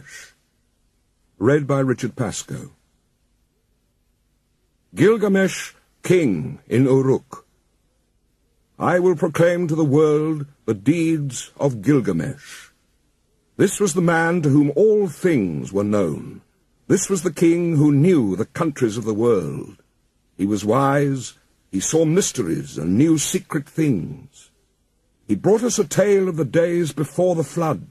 Gilgamesh. Read by Richard Pascoe. Gilgamesh, king in Uruk. I will proclaim to the world the deeds of Gilgamesh. This was the man to whom all things were known. This was the king who knew the countries of the world. He was wise, he saw mysteries and knew secret things. He brought us a tale of the days before the flood.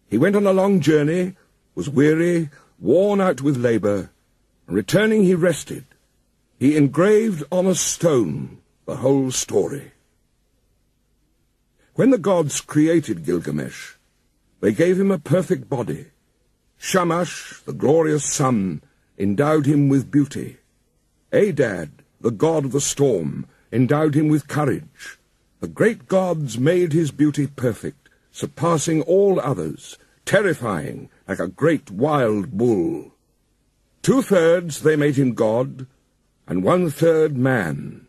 He went on a long journey, was weary, worn out with labor, and returning he rested. He engraved on a stone the whole story. When the gods created Gilgamesh, they gave him a perfect body. Shamash, the glorious sun, endowed him with beauty. Adad, the god of the storm, endowed him with courage. The great gods made his beauty perfect, surpassing all others, terrifying like a great wild bull. 2/3 they made him god, and 1/3 man.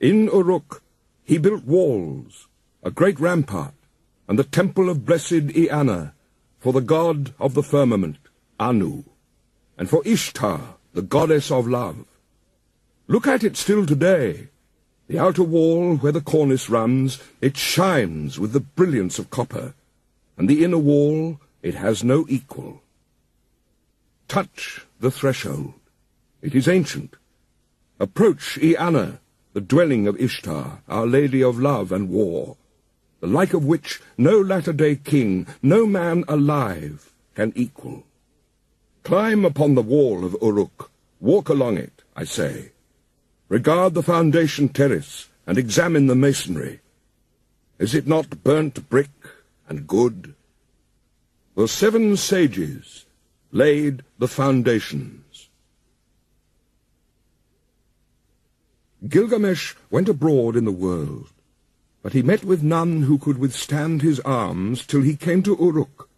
In Uruk he built walls, a great rampart, and the temple of blessed Eanna, for the god of the firmament, Anu, and for Ishtar, the goddess of love. Look at it still today. The outer wall, where the cornice runs, it shines with the brilliance of copper, and the inner wall, it has no equal. Touch the threshold. It is ancient. Approach Eanna, the dwelling of Ishtar, our lady of love and war, the like of which no latter-day king, no man alive, can equal. Climb upon the wall of Uruk, walk along it, I say. Regard the foundation terrace, and examine the masonry. Is it not burnt brick and good? The 7 sages laid the foundations. Gilgamesh went abroad in the world, but he met with none who could withstand his arms till he came to Uruk.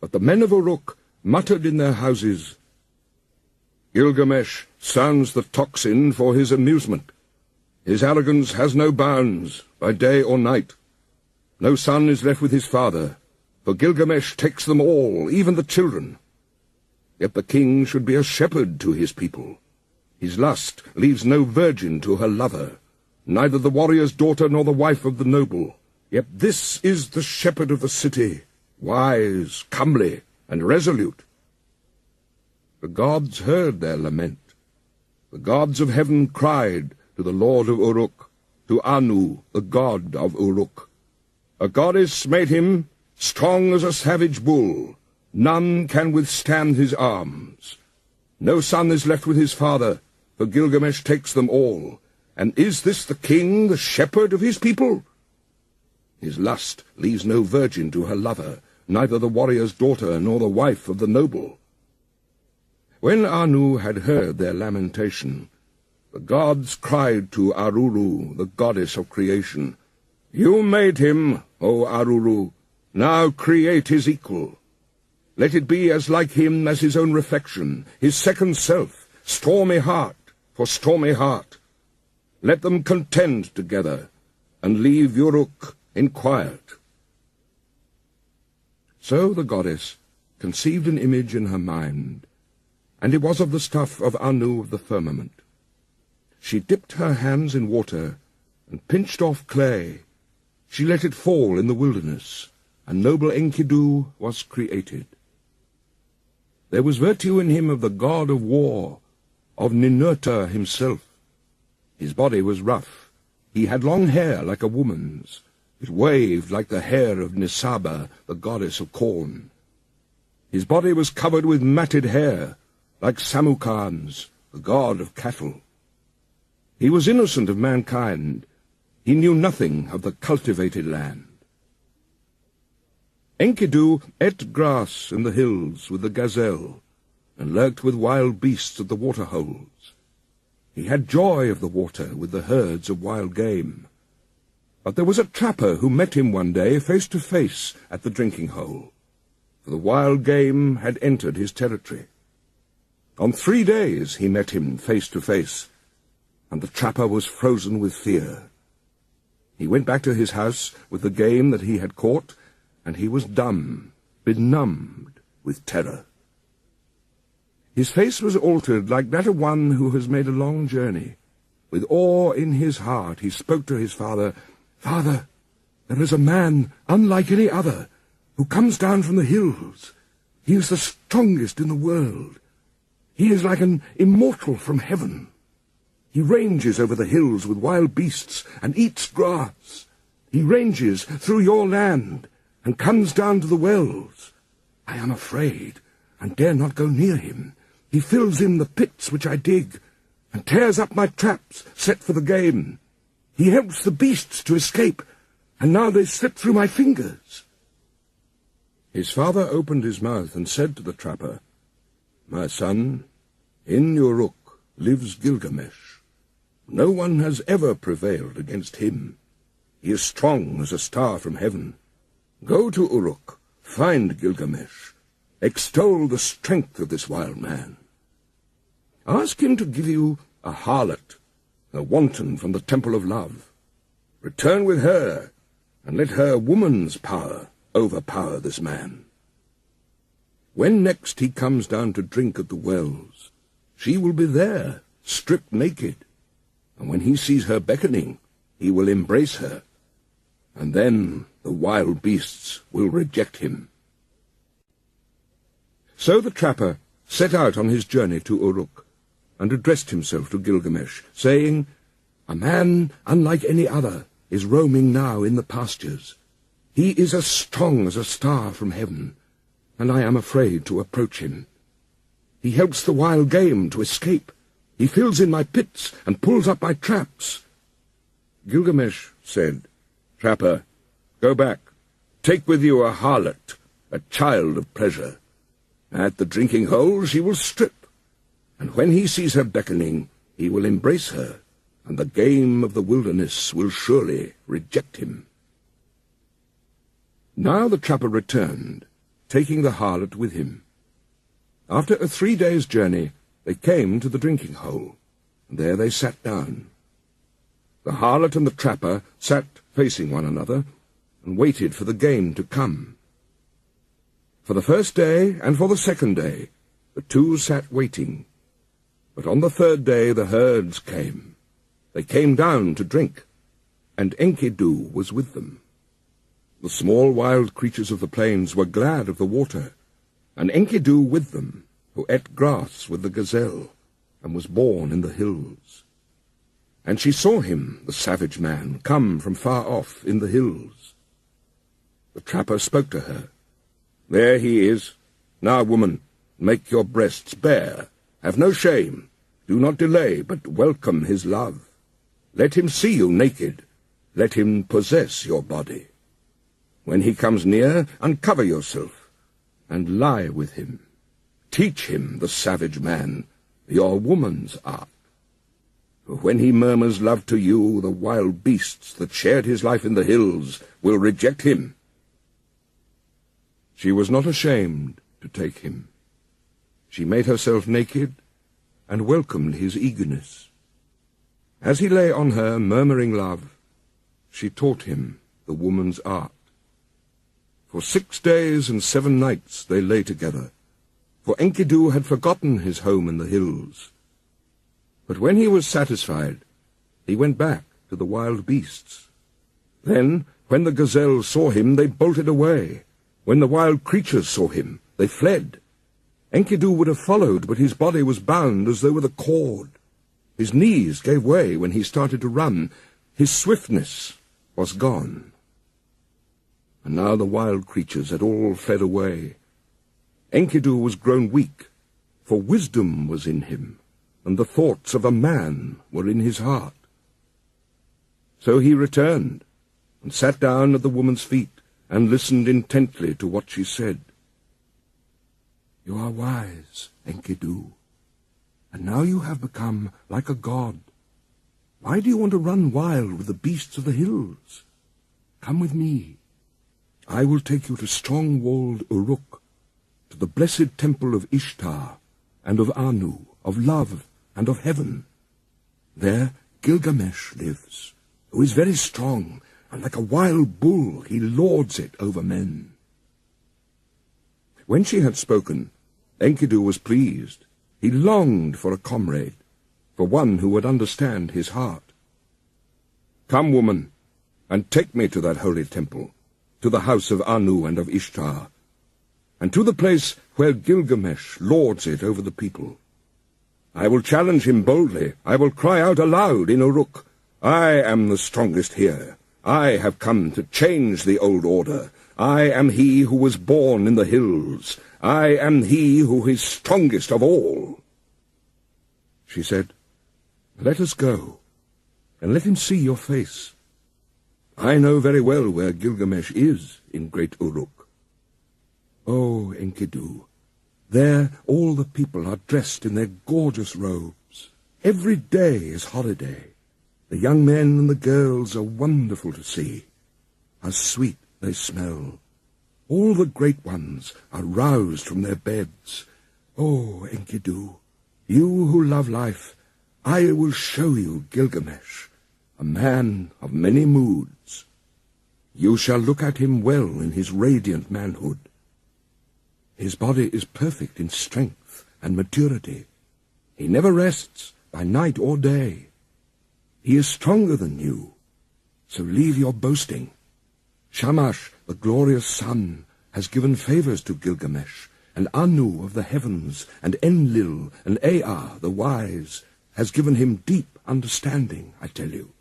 But the men of Uruk muttered in their houses, Gilgamesh sounds the tocsin for his amusement. His arrogance has no bounds, by day or night. No son is left with his father, for Gilgamesh takes them all, even the children. Yet the king should be a shepherd to his people. His lust leaves no virgin to her lover, neither the warrior's daughter nor the wife of the noble. Yet this is the shepherd of the city, wise, comely, and resolute. The gods heard their lament. The gods of heaven cried to the lord of Uruk, to Anu, the god of Uruk. A goddess made him strong as a savage bull. None can withstand his arms. No son is left with his father, for Gilgamesh takes them all. And is this the king, the shepherd of his people? His lust leaves no virgin to her lover, neither the warrior's daughter nor the wife of the noble. When Anu had heard their lamentation, the gods cried to Aruru, the goddess of creation, You made him, O Aruru, now create his equal. Let it be as like him as his own reflection, his second self, stormy heart for stormy heart. Let them contend together, and leave Uruk in quiet. So the goddess conceived an image in her mind, and it was of the stuff of Anu of the firmament. She dipped her hands in water, and pinched off clay. She let it fall in the wilderness, and noble Enkido was created. There was virtue in him of the god of war, of Ninurta himself. His body was rough. He had long hair like a woman's. It waved like the hair of Nisaba, the goddess of corn. His body was covered with matted hair, like Samukan's, the god of cattle. He was innocent of mankind. He knew nothing of the cultivated land. Enkido ate grass in the hills with the gazelle, and lurked with wild beasts at the water-holes. He had joy of the water with the herds of wild game. But there was a trapper who met him one day face to face at the drinking-hole, for the wild game had entered his territory. On 3 days he met him face to face, and the trapper was frozen with fear. He went back to his house with the game that he had caught, and he was dumb. benumbed with terror. His face was altered like that of one who has made a long journey. With awe in his heart he spoke to his father, "Father, there is a man unlike any other, who comes down from the hills. He is the strongest in the world. He is like an immortal from heaven. He ranges over the hills with wild beasts and eats grass. He ranges through your land and comes down to the wells. I am afraid and dare not go near him. He fills in the pits which I dig, and tears up my traps set for the game. He helps the beasts to escape, and now they slip through my fingers." His father opened his mouth and said to the trapper, "My son, in Uruk lives Gilgamesh. No one has ever prevailed against him. He is strong as a star from heaven. Go to Uruk, find Gilgamesh, extol the strength of this wild man. Ask him to give you a harlot, a wanton from the temple of love. Return with her, and let her woman's power overpower this man. When next he comes down to drink at the wells, she will be there, stripped naked, and when he sees her beckoning, he will embrace her, and then the wild beasts will reject him." So the trapper set out on his journey to Uruk, and addressed himself to Gilgamesh, saying, "A man unlike any other is roaming now in the pastures. He is as strong as a star from heaven, and I am afraid to approach him. He helps the wild game to escape. He fills in my pits and pulls up my traps." Gilgamesh said, "Trapper, go back. Take with you a harlot, a child of pleasure. At the drinking hole she will strip, and when he sees her beckoning, he will embrace her, and the game of the wilderness will surely reject him." Now the trapper returned, taking the harlot with him. After a 3 days' journey, they came to the drinking hole, and there they sat down. The harlot and the trapper sat facing one another, and waited for the game to come. For the first day and for the second day, the two sat waiting. But on the third day the herds came. They came down to drink, and Enkido was with them. The small wild creatures of the plains were glad of the water, and Enkido with them, who ate grass with the gazelle, and was born in the hills. And she saw him, the savage man, come from far off in the hills. The trapper spoke to her. "There he is. Now, woman, make your breasts bare. Have no shame. Do not delay, but welcome his love. Let him see you naked. Let him possess your body. When he comes near, uncover yourself, and lie with him. Teach him, the savage man, your woman's art. For when he murmurs love to you, the wild beasts that shared his life in the hills will reject him." She was not ashamed to take him. She made herself naked and welcomed his eagerness. As he lay on her, murmuring love, she taught him the woman's art. For 6 days and 7 nights they lay together, for Enkidu had forgotten his home in the hills. But when he was satisfied, he went back to the wild beasts. Then, when the gazelles saw him, they bolted away. When the wild creatures saw him, they fled. Enkidu would have followed, but his body was bound as though with a cord. His knees gave way when he started to run. His swiftness was gone. And now the wild creatures had all fled away. Enkidu was grown weak, for wisdom was in him, and the thoughts of a man were in his heart. So he returned, and sat down at the woman's feet, and listened intently to what she said. "You are wise, Enkidu, and now you have become like a god. Why do you want to run wild with the beasts of the hills? Come with me. I will take you to strong-walled Uruk, to the blessed temple of Ishtar, and of Anu, of love, and of heaven. There Gilgamesh lives, who is very strong, and like a wild bull he lords it over men." When she had spoken, Enkidu was pleased. He longed for a comrade, for one who would understand his heart. "Come, woman, and take me to that holy temple, to the house of Anu and of Ishtar, and to the place where Gilgamesh lords it over the people. I will challenge him boldly. I will cry out aloud in Uruk, 'I am the strongest here. I have come to change the old order. I am he who was born in the hills. I am he who is strongest of all.'" She said, "Let us go, and let him see your face. I know very well where Gilgamesh is in great Uruk." "Oh, Enkidu, there all the people are dressed in their gorgeous robes. Every day is holiday. The young men and the girls are wonderful to see. How sweet they smell. All the great ones are roused from their beds. Oh, Enkidu, you who love life, I will show you Gilgamesh, a man of many moods. You shall look at him well in his radiant manhood. His body is perfect in strength and maturity. He never rests by night or day. He is stronger than you, so leave your boasting. Shamash, the glorious sun, has given favors to Gilgamesh, and Anu of the heavens, and Enlil, and Ea, the wise, has given him deep understanding, I tell you.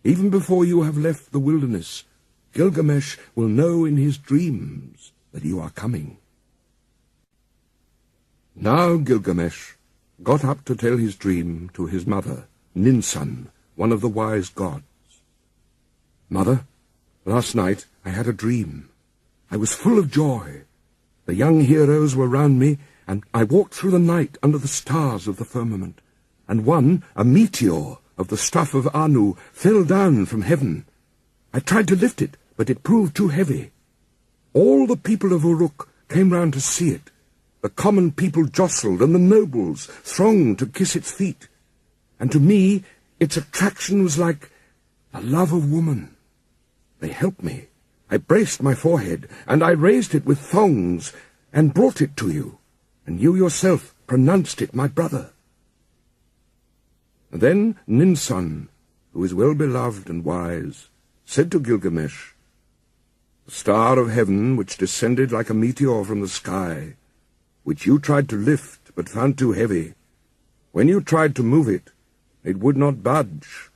Even before you have left the wilderness, Gilgamesh will know in his dreams that you are coming." Now Gilgamesh got up to tell his dream to his mother, Ninsun, one of the wise gods. "Mother, last night I had a dream. I was full of joy. The young heroes were round me, and I walked through the night under the stars of the firmament, and one, a meteor of the stuff of Anu, fell down from heaven. I tried to lift it, but it proved too heavy. All the people of Uruk came round to see it. The common people jostled, and the nobles thronged to kiss its feet. And to me, its attraction was like the love of woman. They helped me. I braced my forehead, and I raised it with thongs, and brought it to you, and you yourself pronounced it my brother." Then Ninsun, who is well beloved and wise, said to Gilgamesh, "The star of heaven, which descended like a meteor from the sky, which you tried to lift but found too heavy, when you tried to move it, it would not budge,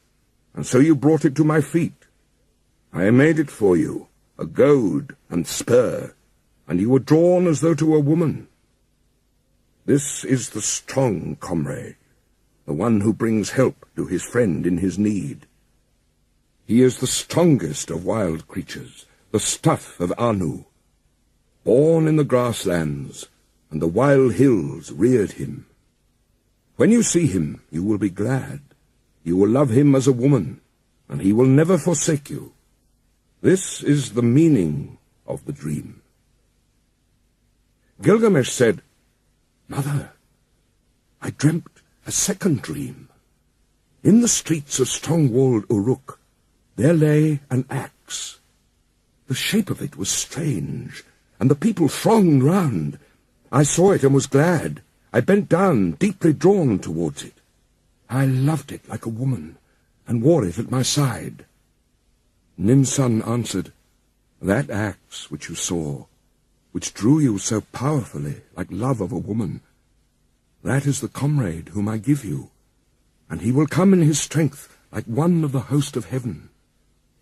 and so you brought it to my feet. I made it for you, a goad and spur, and you were drawn as though to a woman. This is the strong comrade, the one who brings help to his friend in his need. He is the strongest of wild creatures, the stuff of Anu. Born in the grasslands, and the wild hills reared him. When you see him, you will be glad. You will love him as a woman, and he will never forsake you. This is the meaning of the dream." Gilgamesh said, "Mother, I dreamt a second dream. In the streets of strong-walled Uruk, there lay an axe. The shape of it was strange, and the people thronged round. I saw it and was glad. I bent down, deeply drawn towards it. I loved it like a woman, and wore it at my side." Ninsun answered, "That axe which you saw, which drew you so powerfully like love of a woman, that is the comrade whom I give you, and he will come in his strength like one of the host of heaven.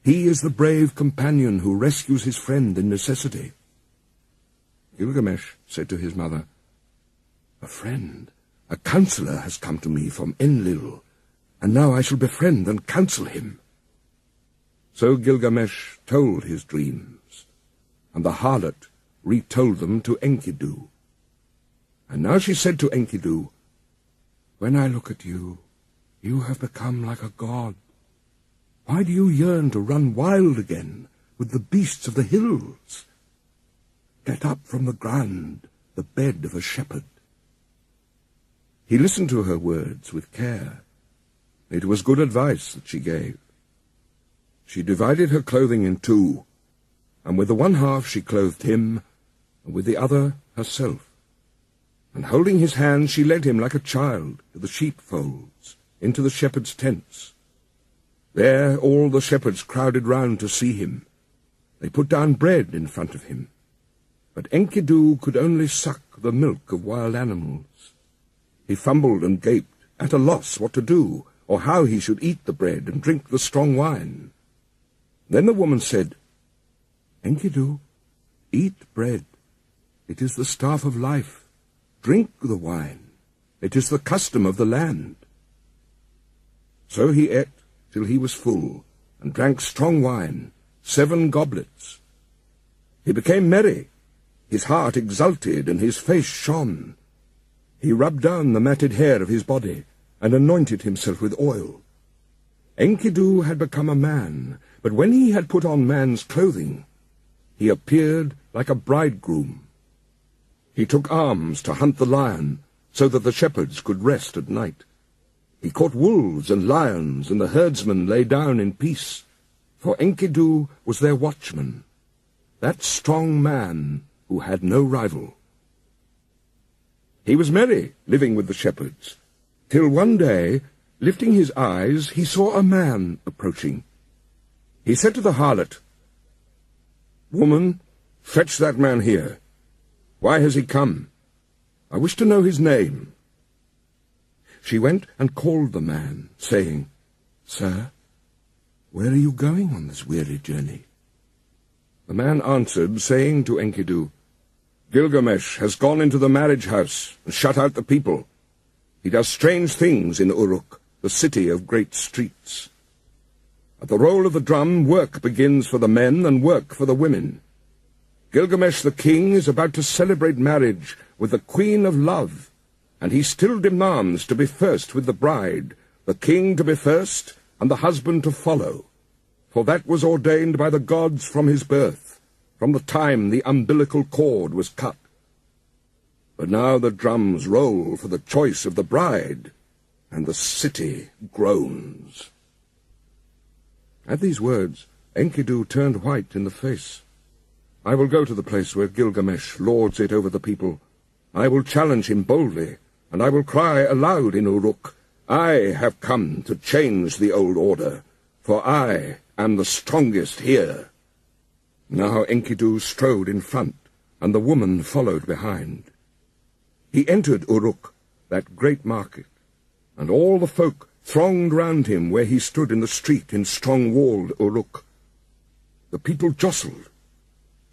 He is the brave companion who rescues his friend in necessity." Gilgamesh said to his mother, "A friend, a counselor has come to me from Enlil, and now I shall befriend and counsel him." So Gilgamesh told his dreams, and the harlot retold them to Enkidu. And now she said to Enkidu, "When I look at you, you have become like a god. Why do you yearn to run wild again with the beasts of the hills? Get up from the ground, the bed of a shepherd." He listened to her words with care. It was good advice that she gave. She divided her clothing in two, and with the one half she clothed him, and with the other herself, and holding his hand she led him like a child to the sheepfolds, into the shepherds' tents. There all the shepherds crowded round to see him. They put down bread in front of him, but Enkidu could only suck the milk of wild animals. He fumbled and gaped, at a loss what to do, or how he should eat the bread and drink the strong wine. Then the woman said, "Enkidu, eat bread. It is the staff of life. Drink the wine. It is the custom of the land." So he ate till he was full, and drank strong wine, 7 goblets. He became merry. His heart exulted, and his face shone. He rubbed down the matted hair of his body, and anointed himself with oil. Enkidu had become a man, but when he had put on man's clothing, he appeared like a bridegroom. He took arms to hunt the lion, so that the shepherds could rest at night. He caught wolves and lions, and the herdsmen lay down in peace, for Enkidu was their watchman, that strong man who had no rival. He was merry, living with the shepherds, till one day, lifting his eyes, he saw a man approaching. He said to the harlot, "Woman, fetch that man here. Why has he come? I wish to know his name." She went and called the man, saying, "Sir, where are you going on this weary journey?" The man answered, saying to Enkidu, "Gilgamesh has gone into the marriage house and shut out the people. He does strange things in Uruk, the city of great streets. At the roll of the drum, work begins for the men and work for the women. Gilgamesh the king is about to celebrate marriage with the queen of love, and he still demands to be first with the bride, the king to be first, and the husband to follow, for that was ordained by the gods from his birth, from the time the umbilical cord was cut. But now the drums roll for the choice of the bride, and the city groans." At these words, Enkidu turned white in the face. "I will go to the place where Gilgamesh lords it over the people. I will challenge him boldly, and I will cry aloud in Uruk, 'I have come to change the old order, for I am the strongest here.'" Now Enkidu strode in front, and the woman followed behind. He entered Uruk, that great market, and all the folk thronged round him where he stood in the street in strong-walled Uruk. The people jostled.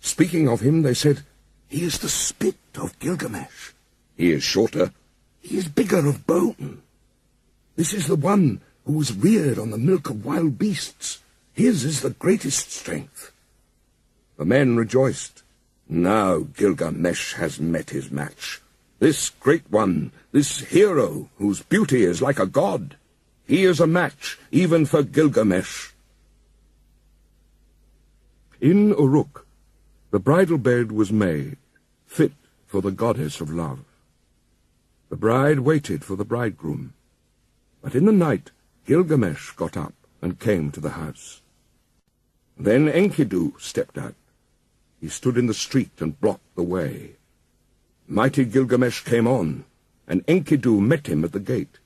Speaking of him, they said, "He is the spit of Gilgamesh. He is shorter. He is bigger of bone. This is the one who was reared on the milk of wild beasts. His is the greatest strength." The men rejoiced. "Now Gilgamesh has met his match. This great one, this hero whose beauty is like a god. He is a match even for Gilgamesh." In Uruk, the bridal bed was made, fit for the goddess of love. The bride waited for the bridegroom, but in the night Gilgamesh got up and came to the house. Then Enkidu stepped out. He stood in the street and blocked the way. Mighty Gilgamesh came on, and Enkidu met him at the gate.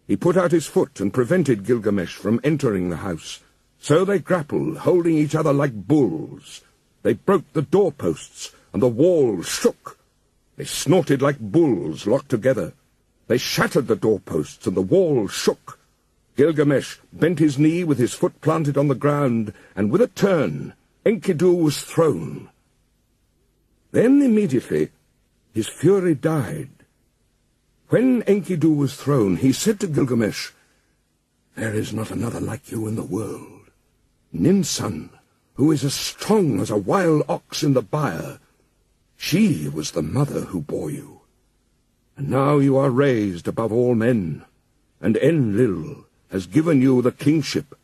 He put out his foot and prevented Gilgamesh from entering the house. So they grappled, holding each other like bulls. They broke the doorposts, and the wall shook. They snorted like bulls locked together. They shattered the doorposts, and the wall shook. Gilgamesh bent his knee with his foot planted on the ground, and with a turn, Enkidu was thrown. Then immediately his fury died. When Enkidu was thrown, he said to Gilgamesh, "There is not another like you in the world. Ninsun, who is as strong as a wild ox in the byre, she was the mother who bore you. And now you are raised above all men, and Enlil has given you the kingship,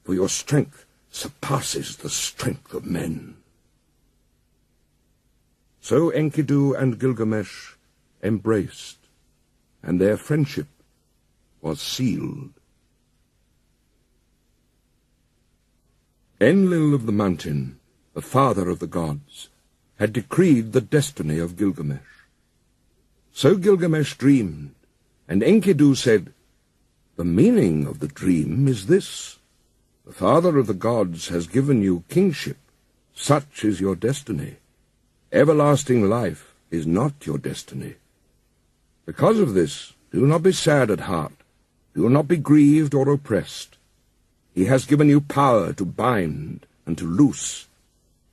for your strength surpasses the strength of men." So Enkidu and Gilgamesh embraced, and their friendship was sealed. Enlil of the mountain, the father of the gods, had decreed the destiny of Gilgamesh. So Gilgamesh dreamed, and Enkidu said, "The meaning of the dream is this. The father of the gods has given you kingship. Such is your destiny. Everlasting life is not your destiny. Because of this, do not be sad at heart. Do not be grieved or oppressed. He has given you power to bind and to loose,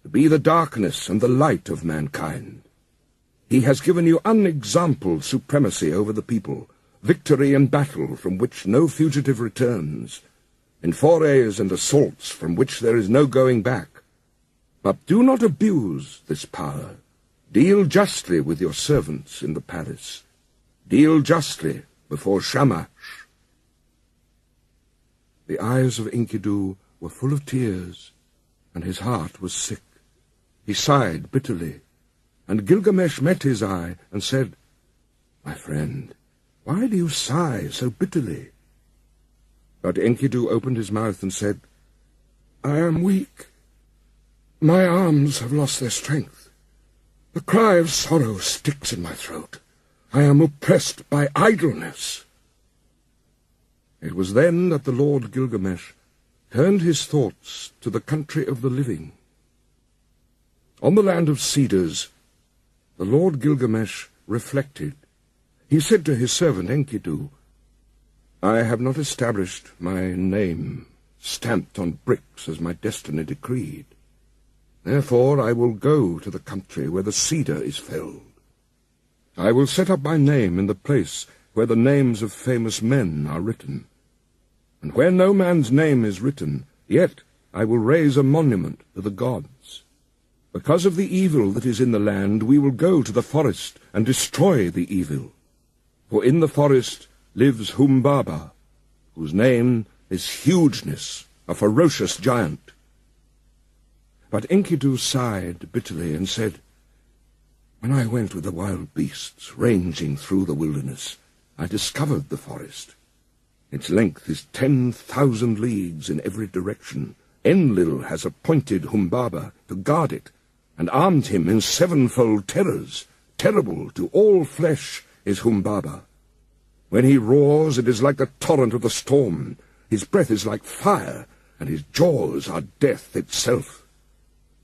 to be the darkness and the light of mankind. He has given you unexampled supremacy over the people, victory in battle from which no fugitive returns, in forays and assaults from which there is no going back. But do not abuse this power. Deal justly with your servants in the palace. Deal justly before Shamash." The eyes of Enkidu were full of tears, and his heart was sick. He sighed bitterly, and Gilgamesh met his eye and said, "My friend, why do you sigh so bitterly?" But Enkidu opened his mouth and said, "I am weak. My arms have lost their strength. The cry of sorrow sticks in my throat. I am oppressed by idleness." It was then that the Lord Gilgamesh turned his thoughts to the country of the living. On the land of cedars, the Lord Gilgamesh reflected. He said to his servant Enkidu, "I have not established my name stamped on bricks as my destiny decreed. Therefore I will go to the country where the cedar is felled. I will set up my name in the place where the names of famous men are written. And where no man's name is written, yet I will raise a monument to the gods. Because of the evil that is in the land, we will go to the forest and destroy the evil. For in the forest lives Humbaba, whose name is Hugeness, a ferocious giant." But Enkidu sighed bitterly and said, "When I went with the wild beasts ranging through the wilderness, I discovered the forest. Its length is 10,000 leagues in every direction. Enlil has appointed Humbaba to guard it, and armed him in 7-fold terrors. Terrible to all flesh is Humbaba. When he roars, it is like the torrent of the storm. His breath is like fire, and his jaws are death itself.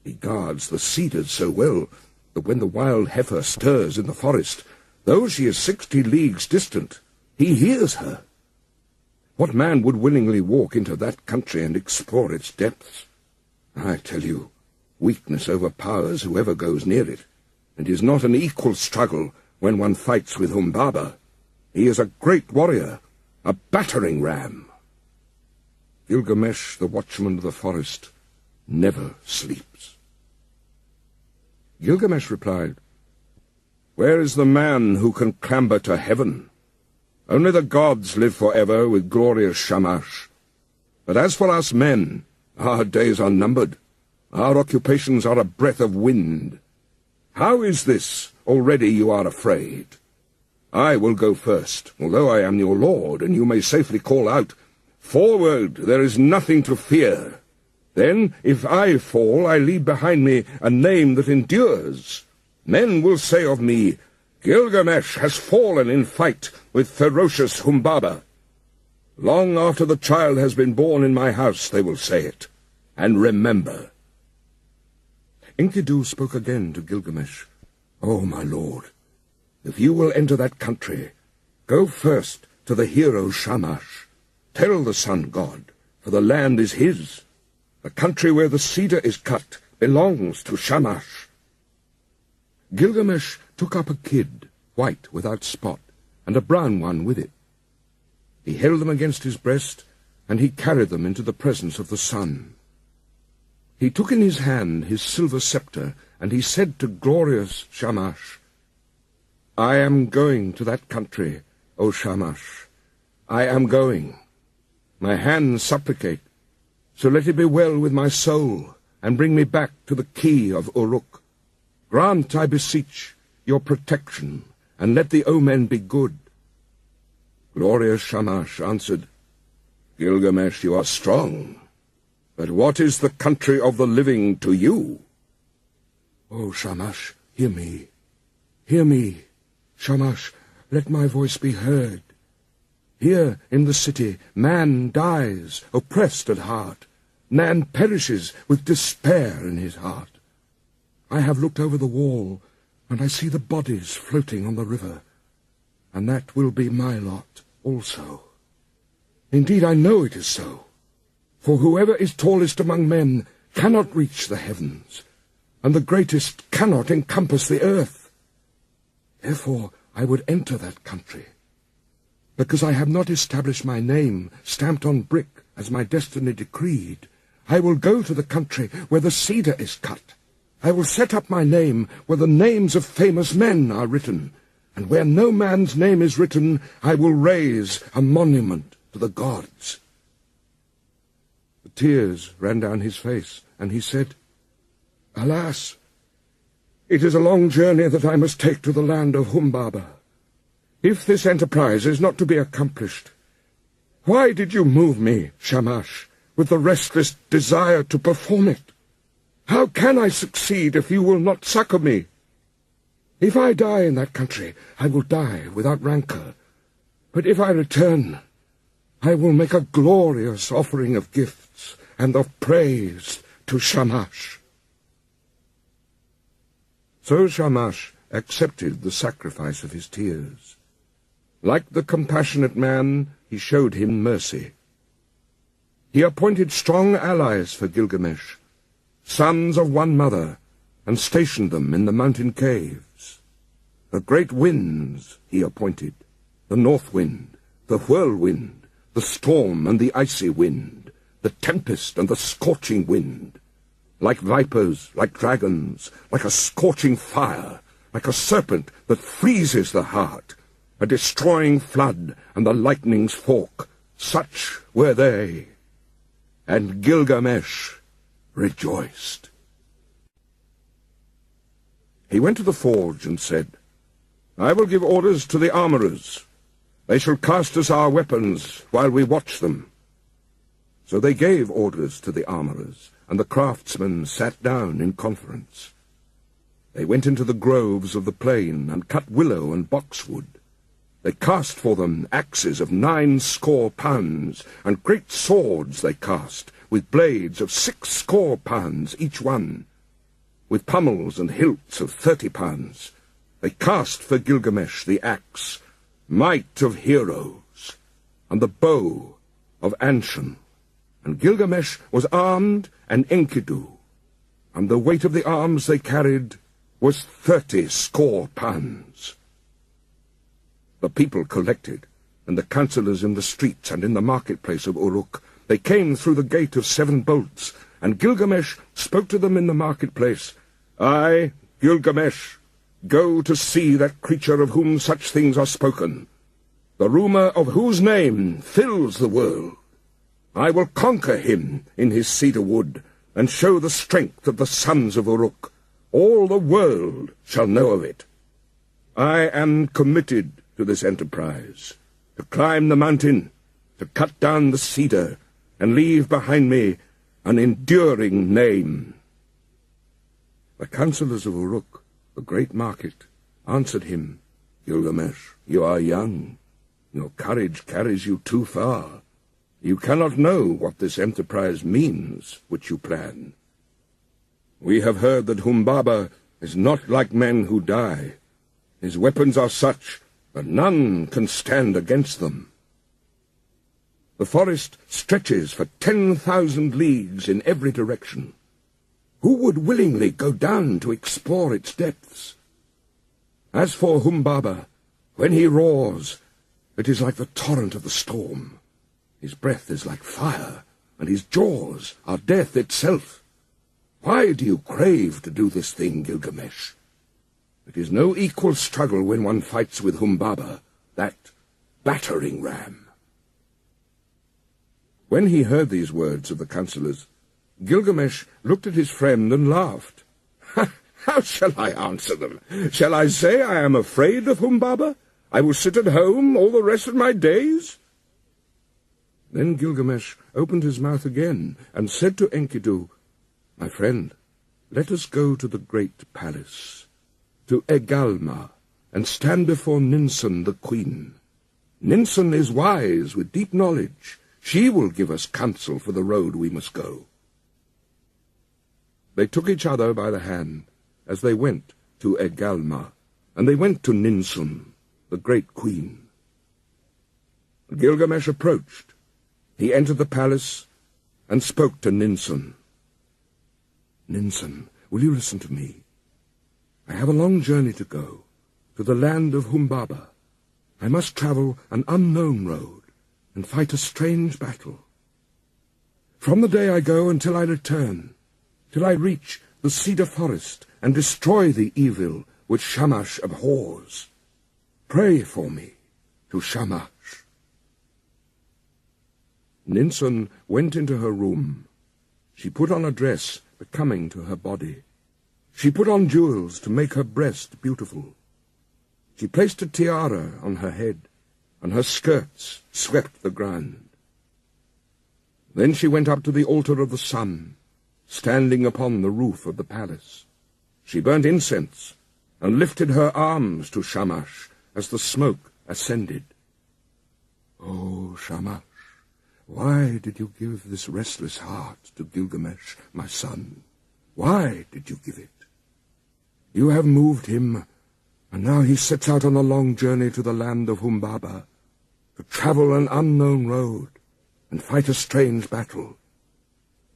He guards the cedars so well that when the wild heifer stirs in the forest, though she is 60 leagues distant, he hears her. What man would willingly walk into that country and explore its depths? I tell you, weakness overpowers whoever goes near it, and it is not an equal struggle when one fights with Humbaba. He is a great warrior, a battering ram." Gilgamesh, the watchman of the forest, never sleeps. Gilgamesh replied, "Where is the man who can clamber to heaven? Only the gods live forever with glorious Shamash. But as for us men, our days are numbered. Our occupations are a breath of wind. How is this? Already you are afraid. I will go first, although I am your lord, and you may safely call out, 'Forward, there is nothing to fear.' Then, if I fall, I leave behind me a name that endures. Men will say of me, 'Gilgamesh has fallen in fight with ferocious Humbaba.' Long after the child has been born in my house, they will say it. And remember." Enkidu spoke again to Gilgamesh, "O my lord, if you will enter that country, go first to the hero Shamash. Tell the sun god, for the land is his. The country where the cedar is cut belongs to Shamash." Gilgamesh took up a kid, white without spot, and a brown one with it. He held them against his breast, and he carried them into the presence of the sun. He took in his hand his silver scepter, and he said to glorious Shamash, "I am going to that country, O Shamash. I am going. My hands supplicate, so let it be well with my soul, and bring me back to the key of Uruk. Grant, I beseech, your protection, and let the omen be good." Glorious Shamash answered, "Gilgamesh, you are strong, but what is the country of the living to you?" "O Shamash, hear me. Hear me. Shamash, let my voice be heard. Here in the city man dies, oppressed at heart. Man perishes with despair in his heart. I have looked over the wall, and I see the bodies floating on the river, and that will be my lot also. Indeed, I know it is so, for whoever is tallest among men cannot reach the heavens, and the greatest cannot encompass the earth. Therefore I would enter that country, because I have not established my name stamped on brick as my destiny decreed. I will go to the country where the cedar is cut. I will set up my name where the names of famous men are written, and where no man's name is written, I will raise a monument to the gods." The tears ran down his face, and he said, "Alas, it is a long journey that I must take to the land of Humbaba. If this enterprise is not to be accomplished, why did you move me, Shamash, with the restless desire to perform it? How can I succeed if you will not succor me? If I die in that country, I will die without rancor. But if I return, I will make a glorious offering of gifts and of praise to Shamash." So Shamash accepted the sacrifice of his tears. Like the compassionate man, he showed him mercy. He appointed strong allies for Gilgamesh, sons of one mother, and stationed them in the mountain caves. The great winds he appointed, the north wind, the whirlwind, the storm and the icy wind, the tempest and the scorching wind, like vipers, like dragons, like a scorching fire, like a serpent that freezes the heart, a destroying flood and the lightning's fork, such were they. And Gilgamesh rejoiced. He went to the forge and said, "I will give orders to the armourers. They shall cast us our weapons while we watch them." So they gave orders to the armourers, and the craftsmen sat down in conference. They went into the groves of the plain and cut willow and boxwood. They cast for them axes of 90 pounds, and great swords they cast, with blades of 60 pounds each one, with pommels and hilts of 30 pounds. They cast for Gilgamesh the axe, might of heroes, and the bow of Anshan. And Gilgamesh was armed an enkido, and the weight of the arms they carried was 30 pounds. The people collected, and the councillors in the streets and in the marketplace of Uruk. They came through the gate of 7 bolts, and Gilgamesh spoke to them in the marketplace. "I, Gilgamesh, go to see that creature of whom such things are spoken, the rumour of whose name fills the world. I will conquer him in his cedar wood, and show the strength of the sons of Uruk. All the world shall know of it. I am committed to this enterprise, to climb the mountain, to cut down the cedar, and leave behind me an enduring name." The councillors of Uruk, the great market, answered him, "Gilgamesh, you are young. Your courage carries you too far. You cannot know what this enterprise means which you plan. We have heard that Humbaba is not like men who die. His weapons are such that none can stand against them. The forest stretches for 10,000 leagues in every direction. Who would willingly go down to explore its depths? As for Humbaba, when he roars, it is like the torrent of the storm. His breath is like fire, and his jaws are death itself. Why do you crave to do this thing, Gilgamesh? It is no equal struggle when one fights with Humbaba, that battering ram." When he heard these words of the councillors, Gilgamesh looked at his friend and laughed. "How shall I answer them? Shall I say I am afraid of Humbaba? I will sit at home all the rest of my days?" Then Gilgamesh opened his mouth again and said to Enkidu, "My friend, Let us go to the great palace, to Egalma, and stand before Ninsun the queen. Ninsun is wise with deep knowledge. She will give us counsel for the road we must go." They took each other by the hand as they went to Egalma, and they went to Ninsun, the great queen. Gilgamesh approached. He entered the palace and spoke to Ninsun. "Ninsun, will you listen to me? I have a long journey to go, to the land of Humbaba. I must travel an unknown road and fight a strange battle. From the day I go until I return, till I reach the cedar forest and destroy the evil which Shamash abhors. Pray for me to Shamash." Ninsun went into her room. She put on a dress becoming to her body. She put on jewels to make her breast beautiful. She placed a tiara on her head, and her skirts swept the ground. Then she went up to the altar of the sun, standing upon the roof of the palace. She burnt incense and lifted her arms to Shamash as the smoke ascended. "Oh, Shamash, why did you give this restless heart to Gilgamesh, my son? Why did you give it? You have moved him, and now he sets out on a long journey to the land of Humbaba, to travel an unknown road and fight a strange battle.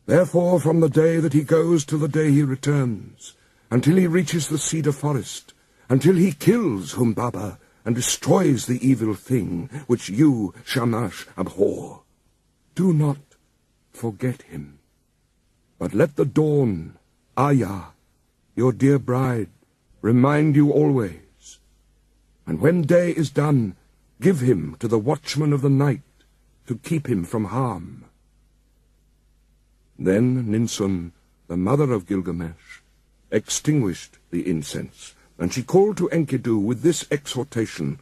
Therefore, from the day that he goes till the day he returns, until he reaches the cedar forest, until he kills Humbaba and destroys the evil thing which you, Shamash, abhor, do not forget him, but let the dawn, Aya, your dear bride, remind you always. And when day is done, give him to the watchman of the night to keep him from harm." Then Ninsun, the mother of Gilgamesh, extinguished the incense, and she called to Enkidu with this exhortation: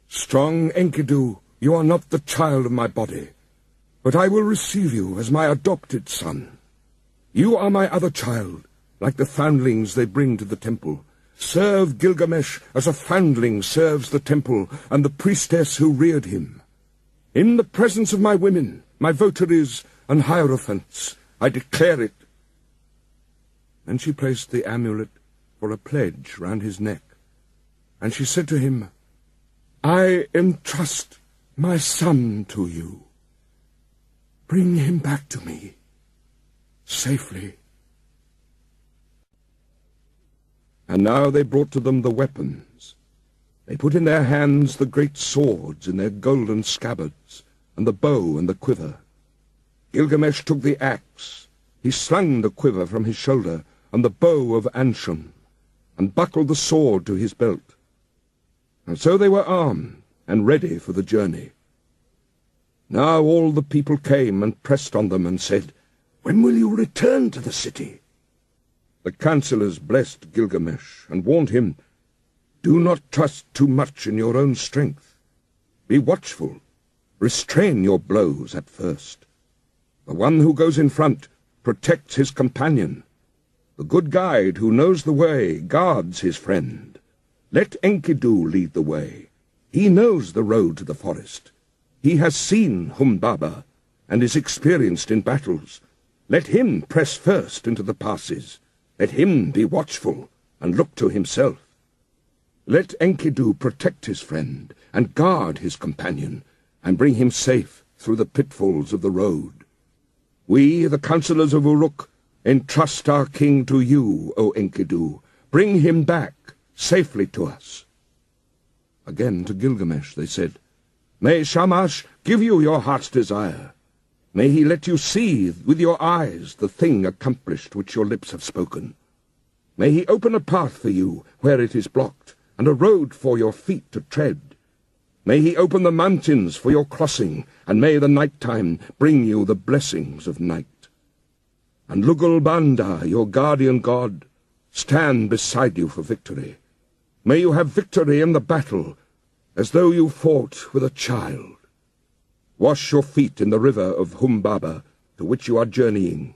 "Strong Enkidu, you are not the child of my body, but I will receive you as my adopted son. You are my other child, like the foundlings they bring to the temple. Serve Gilgamesh as a foundling serves the temple and the priestess who reared him. In the presence of my women, my votaries and hierophants, I declare it." And she placed the amulet for a pledge round his neck, and she said to him, "I entrust my son to you. Bring him back to me safely." And now they brought to them the weapons. They put in their hands the great swords in their golden scabbards, and the bow and the quiver. Gilgamesh took the axe. He slung the quiver from his shoulder, and the bow of Anshun, and buckled the sword to his belt. And so they were armed and ready for the journey. Now all the people came and pressed on them and said, "When will you return to the city?" The councillors blessed Gilgamesh and warned him, "Do not trust too much in your own strength. Be watchful. Restrain your blows at first. The one who goes in front protects his companion. The good guide who knows the way guards his friend. Let Enkidu lead the way. He knows the road to the forest. He has seen Humbaba and is experienced in battles. Let him press first into the passes. Let him be watchful and look to himself. Let Enkidu protect his friend and guard his companion and bring him safe through the pitfalls of the road. We, the councillors of Uruk, entrust our king to you, O Enkidu. Bring him back safely to us." Again to Gilgamesh they said, "May Shamash give you your heart's desire. May he let you see with your eyes the thing accomplished which your lips have spoken. May he open a path for you where it is blocked, and a road for your feet to tread. May he open the mountains for your crossing, and may the night-time bring you the blessings of night. And Lugalbanda, your guardian god, stand beside you for victory. May you have victory in the battle, as though you fought with a child. Wash your feet in the river of Humbaba, to which you are journeying.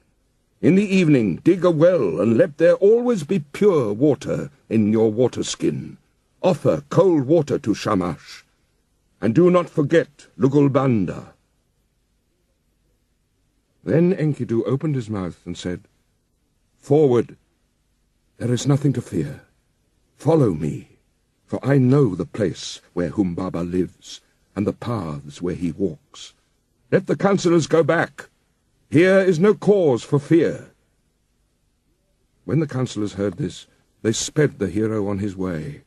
In the evening dig a well, and let there always be pure water in your water-skin. Offer cold water to Shamash, and do not forget Lugulbanda." Then Enkidu opened his mouth and said, "Forward! There is nothing to fear. Follow me, for I know the place where Humbaba lives, and the paths where he walks. Let the councillors go back. Here is no cause for fear." When the councillors heard this, they sped the hero on his way.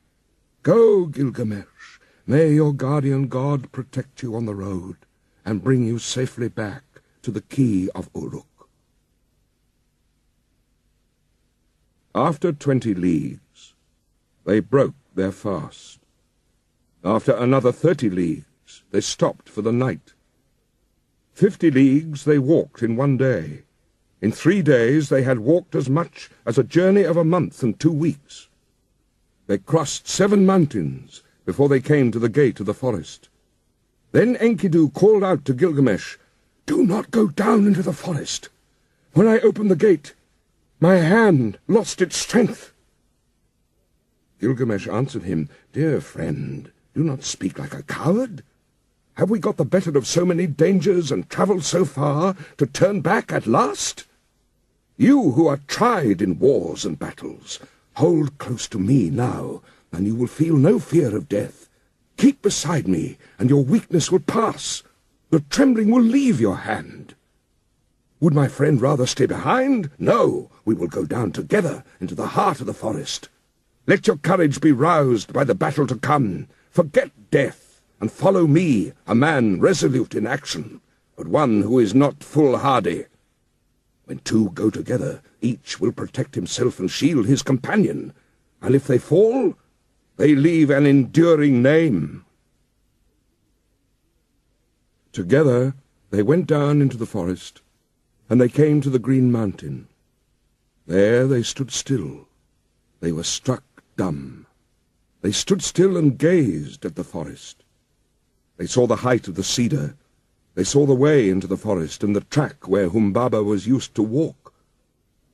"Go, Gilgamesh! May your guardian god protect you on the road, and bring you safely back to the key of Uruk." After 20 leagues, they broke their fast. After another 30 leagues, they stopped for the night. 50 leagues they walked in one day. In 3 days they had walked as much as a journey of a month and 2 weeks. They crossed 7 mountains before they came to the gate of the forest. Then Enkidu called out to Gilgamesh, "Do not go down into the forest. When I opened the gate, my hand lost its strength." Gilgamesh answered him, "Dear friend, do not speak like a coward. Have we got the better of so many dangers and travelled so far to turn back at last? You who are tried in wars and battles, hold close to me now, and you will feel no fear of death. Keep beside me, and your weakness will pass. The trembling will leave your hand. Would my friend rather stay behind? No, we will go down together into the heart of the forest. Let your courage be roused by the battle to come. Forget death, and follow me, a man resolute in action, but one who is not foolhardy. When 2 go together, each will protect himself and shield his companion, and if they fall, they leave an enduring name." Together they went down into the forest, and they came to the green mountain. There they stood still. They were struck dumb. They stood still and gazed at the forest. They saw the height of the cedar. They saw the way into the forest and the track where Humbaba was used to walk.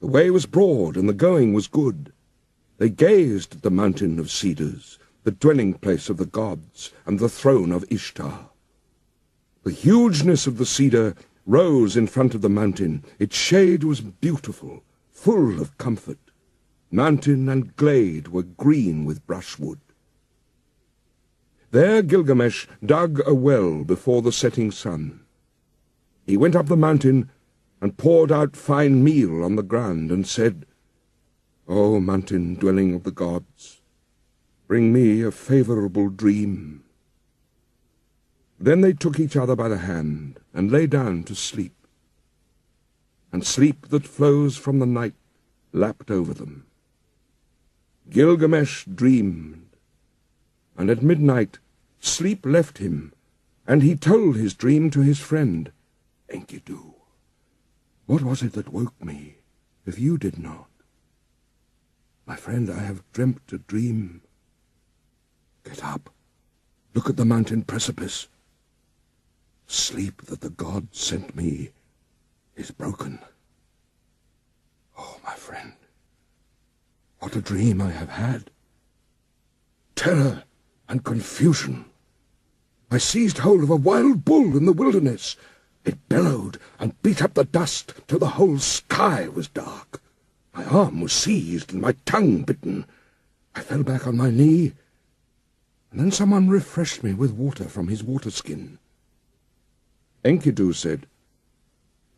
The way was broad and the going was good. They gazed at the mountain of cedars, the dwelling place of the gods and the throne of Ishtar. The hugeness of the cedar rose in front of the mountain. Its shade was beautiful, full of comfort. Mountain and glade were green with brushwood. There Gilgamesh dug a well before the setting sun. He went up the mountain and poured out fine meal on the ground and said, "O mountain dwelling of the gods, bring me a favourable dream." Then they took each other by the hand and lay down to sleep. And sleep that flows from the night lapped over them. Gilgamesh dreamed, and at midnight sleep left him, and he told his dream to his friend, Enkidu. "What was it that woke me, if you did not? My friend, I have dreamt a dream. Get up, look at the mountain precipice. Sleep that the god sent me is broken. Oh, my friend, what a dream I have had! Terror and confusion. I seized hold of a wild bull in the wilderness. It bellowed and beat up the dust till the whole sky was dark. My arm was seized and my tongue bitten. I fell back on my knee, and then someone refreshed me with water from his water-skin." Enkidu said,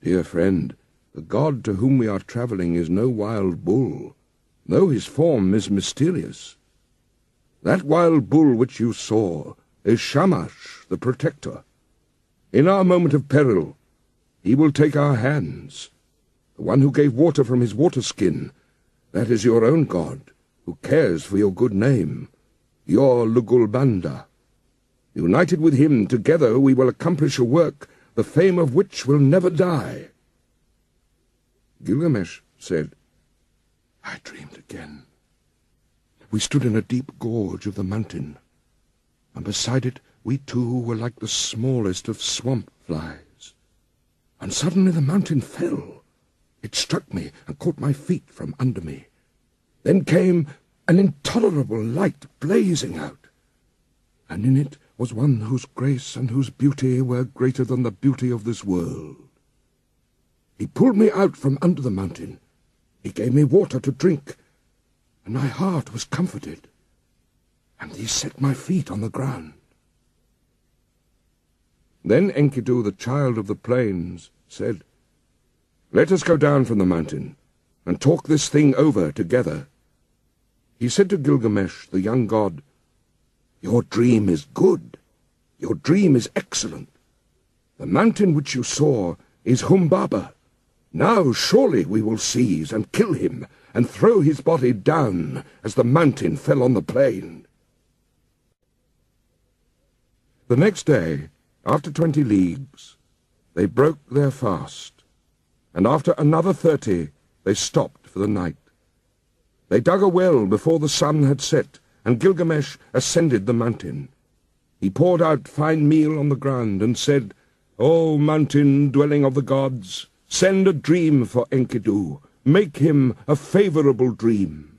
"Dear friend, the god to whom we are travelling is no wild bull, though his form is mysterious. That wild bull which you saw is Shamash, the protector. In our moment of peril, he will take our hands. The one who gave water from his water-skin, that is your own god, who cares for your good name, your Lugulbanda. United with him, together we will accomplish a work, the fame of which will never die." Gilgamesh said, "I dreamed again. We stood in a deep gorge of the mountain, and beside it we two were like the smallest of swamp flies. And suddenly the mountain fell. It struck me and caught my feet from under me. Then came an intolerable light blazing out, and in it was one whose grace and whose beauty were greater than the beauty of this world. He pulled me out from under the mountain. He gave me water to drink, and my heart was comforted, and he set my feet on the ground. Then Enkidu, the child of the plains, said, "Let us go down from the mountain, and talk this thing over together." He said to Gilgamesh, the young god, "Your dream is good. Your dream is excellent. The mountain which you saw is Humbaba. Now surely we will seize and kill him, and throw his body down as the mountain fell on the plain." The next day, after 20 leagues, they broke their fast, and after another 30 they stopped for the night. They dug a well before the sun had set, and Gilgamesh ascended the mountain. He poured out fine meal on the ground and said, "O mountain dwelling of the gods, send a dream for Enkidu. Make him a favorable dream."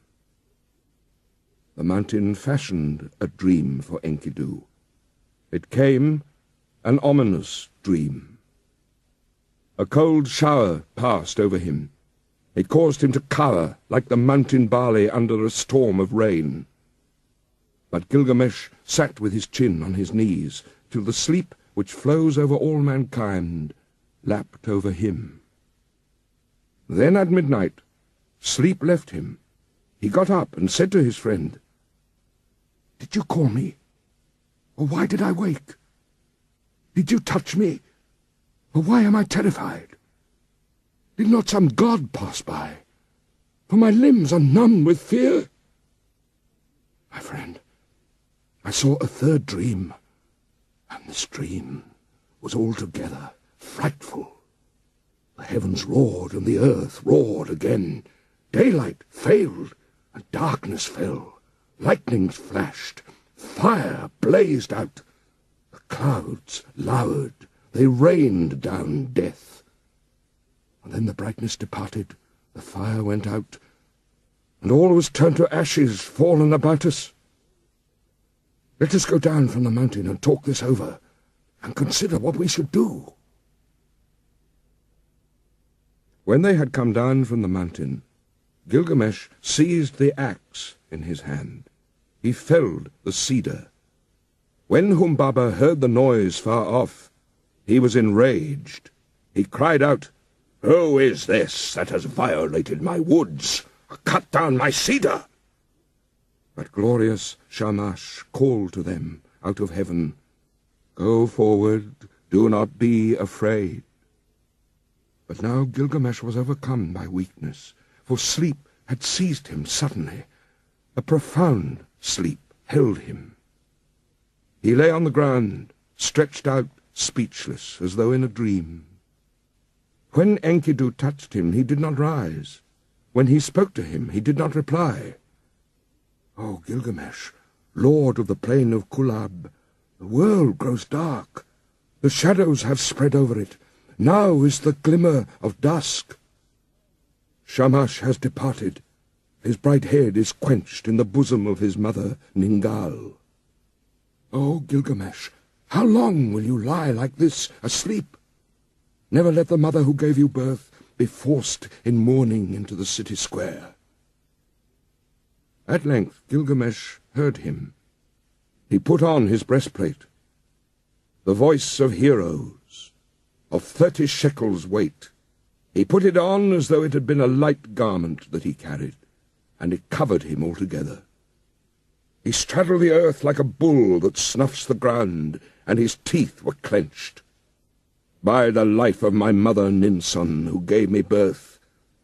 The mountain fashioned a dream for Enkidu. It came an ominous dream. A cold shower passed over him. It caused him to cower like the mountain barley under a storm of rain. But Gilgamesh sat with his chin on his knees, till the sleep which flows over all mankind lapped over him. Then at midnight sleep left him. He got up and said to his friend, "Did you call me? Or why did I wake? Did you touch me? Or why am I terrified? Did not some god pass by? For my limbs are numb with fear." "My friend, I saw a third dream, and this dream was altogether frightful. The heavens roared, and the earth roared again. Daylight failed, and darkness fell. Lightnings flashed, fire blazed out. The clouds lowered, they rained down death. And then the brightness departed, the fire went out, and all was turned to ashes fallen about us. Let us go down from the mountain and talk this over, and consider what we should do." When they had come down from the mountain, Gilgamesh seized the axe in his hand. He felled the cedar. When Humbaba heard the noise far off, he was enraged. He cried out, "Who is this that has violated my woods, cut down my cedar?" But glorious Shamash called to them out of heaven, "Go forward, do not be afraid." But now Gilgamesh was overcome by weakness, for sleep had seized him suddenly. A profound sleep held him. He lay on the ground, stretched out, speechless, as though in a dream. When Enkidu touched him, he did not rise. When he spoke to him, he did not reply. "O Gilgamesh, lord of the plain of Kulab, the world grows dark. The shadows have spread over it. Now is the glimmer of dusk. Shamash has departed. His bright head is quenched in the bosom of his mother, Ningal. O Gilgamesh, how long will you lie like this, asleep? Never let the mother who gave you birth be forced in mourning into the city square." At length Gilgamesh heard him. He put on his breastplate. The voice of heroes, of 30 shekels weight. He put it on as though it had been a light garment that he carried, and it covered him altogether. He straddled the earth like a bull that snuffs the ground, and his teeth were clenched. "By the life of my mother Ninsun, who gave me birth,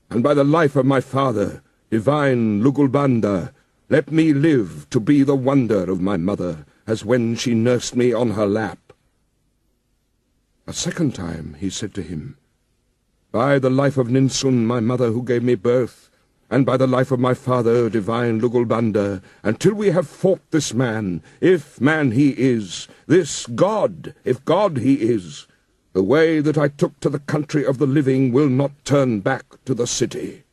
and by the life of my father, divine Lugulbanda, let me live to be the wonder of my mother, as when she nursed me on her lap." A second time he said to him, "By the life of Ninsun, my mother who gave me birth, and by the life of my father, divine Lugulbanda, until we have fought this man, if man he is, this God, if God he is, The way that I took to the country of the living will not turn back to the city."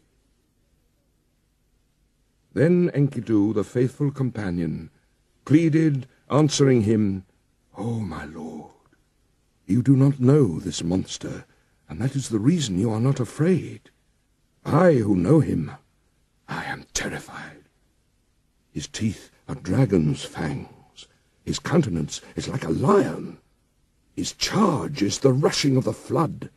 Then Enkidu, the faithful companion, pleaded, answering him, "O my lord, you do not know this monster, and that is the reason you are not afraid. I, who know him, I am terrified. His teeth are dragon's fangs. His countenance is like a lion. His charge is the rushing of the flood.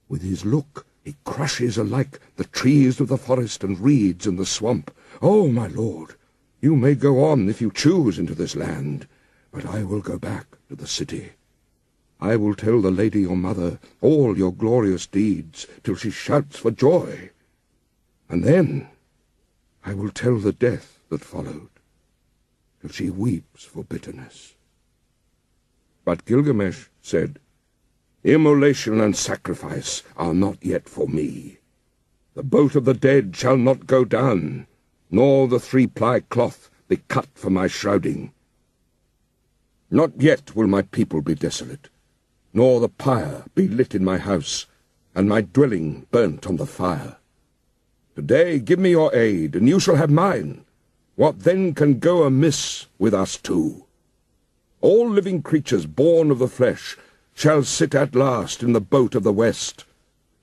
With his look he crushes alike the trees of the forest and reeds in the swamp. Oh, my lord, you may go on if you choose into this land, but I will go back to the city. I will tell the lady your mother all your glorious deeds till she shouts for joy. And then I will tell the death that followed, till she weeps for bitterness." But Gilgamesh said, "Immolation and sacrifice are not yet for me. The boat of the dead shall not go down, nor the 3-ply cloth be cut for my shrouding. Not yet will my people be desolate, nor the pyre be lit in my house, and my dwelling burnt on the fire. Today give me your aid, and you shall have mine. What then can go amiss with us two? All living creatures born of the flesh shall sit at last in the boat of the west,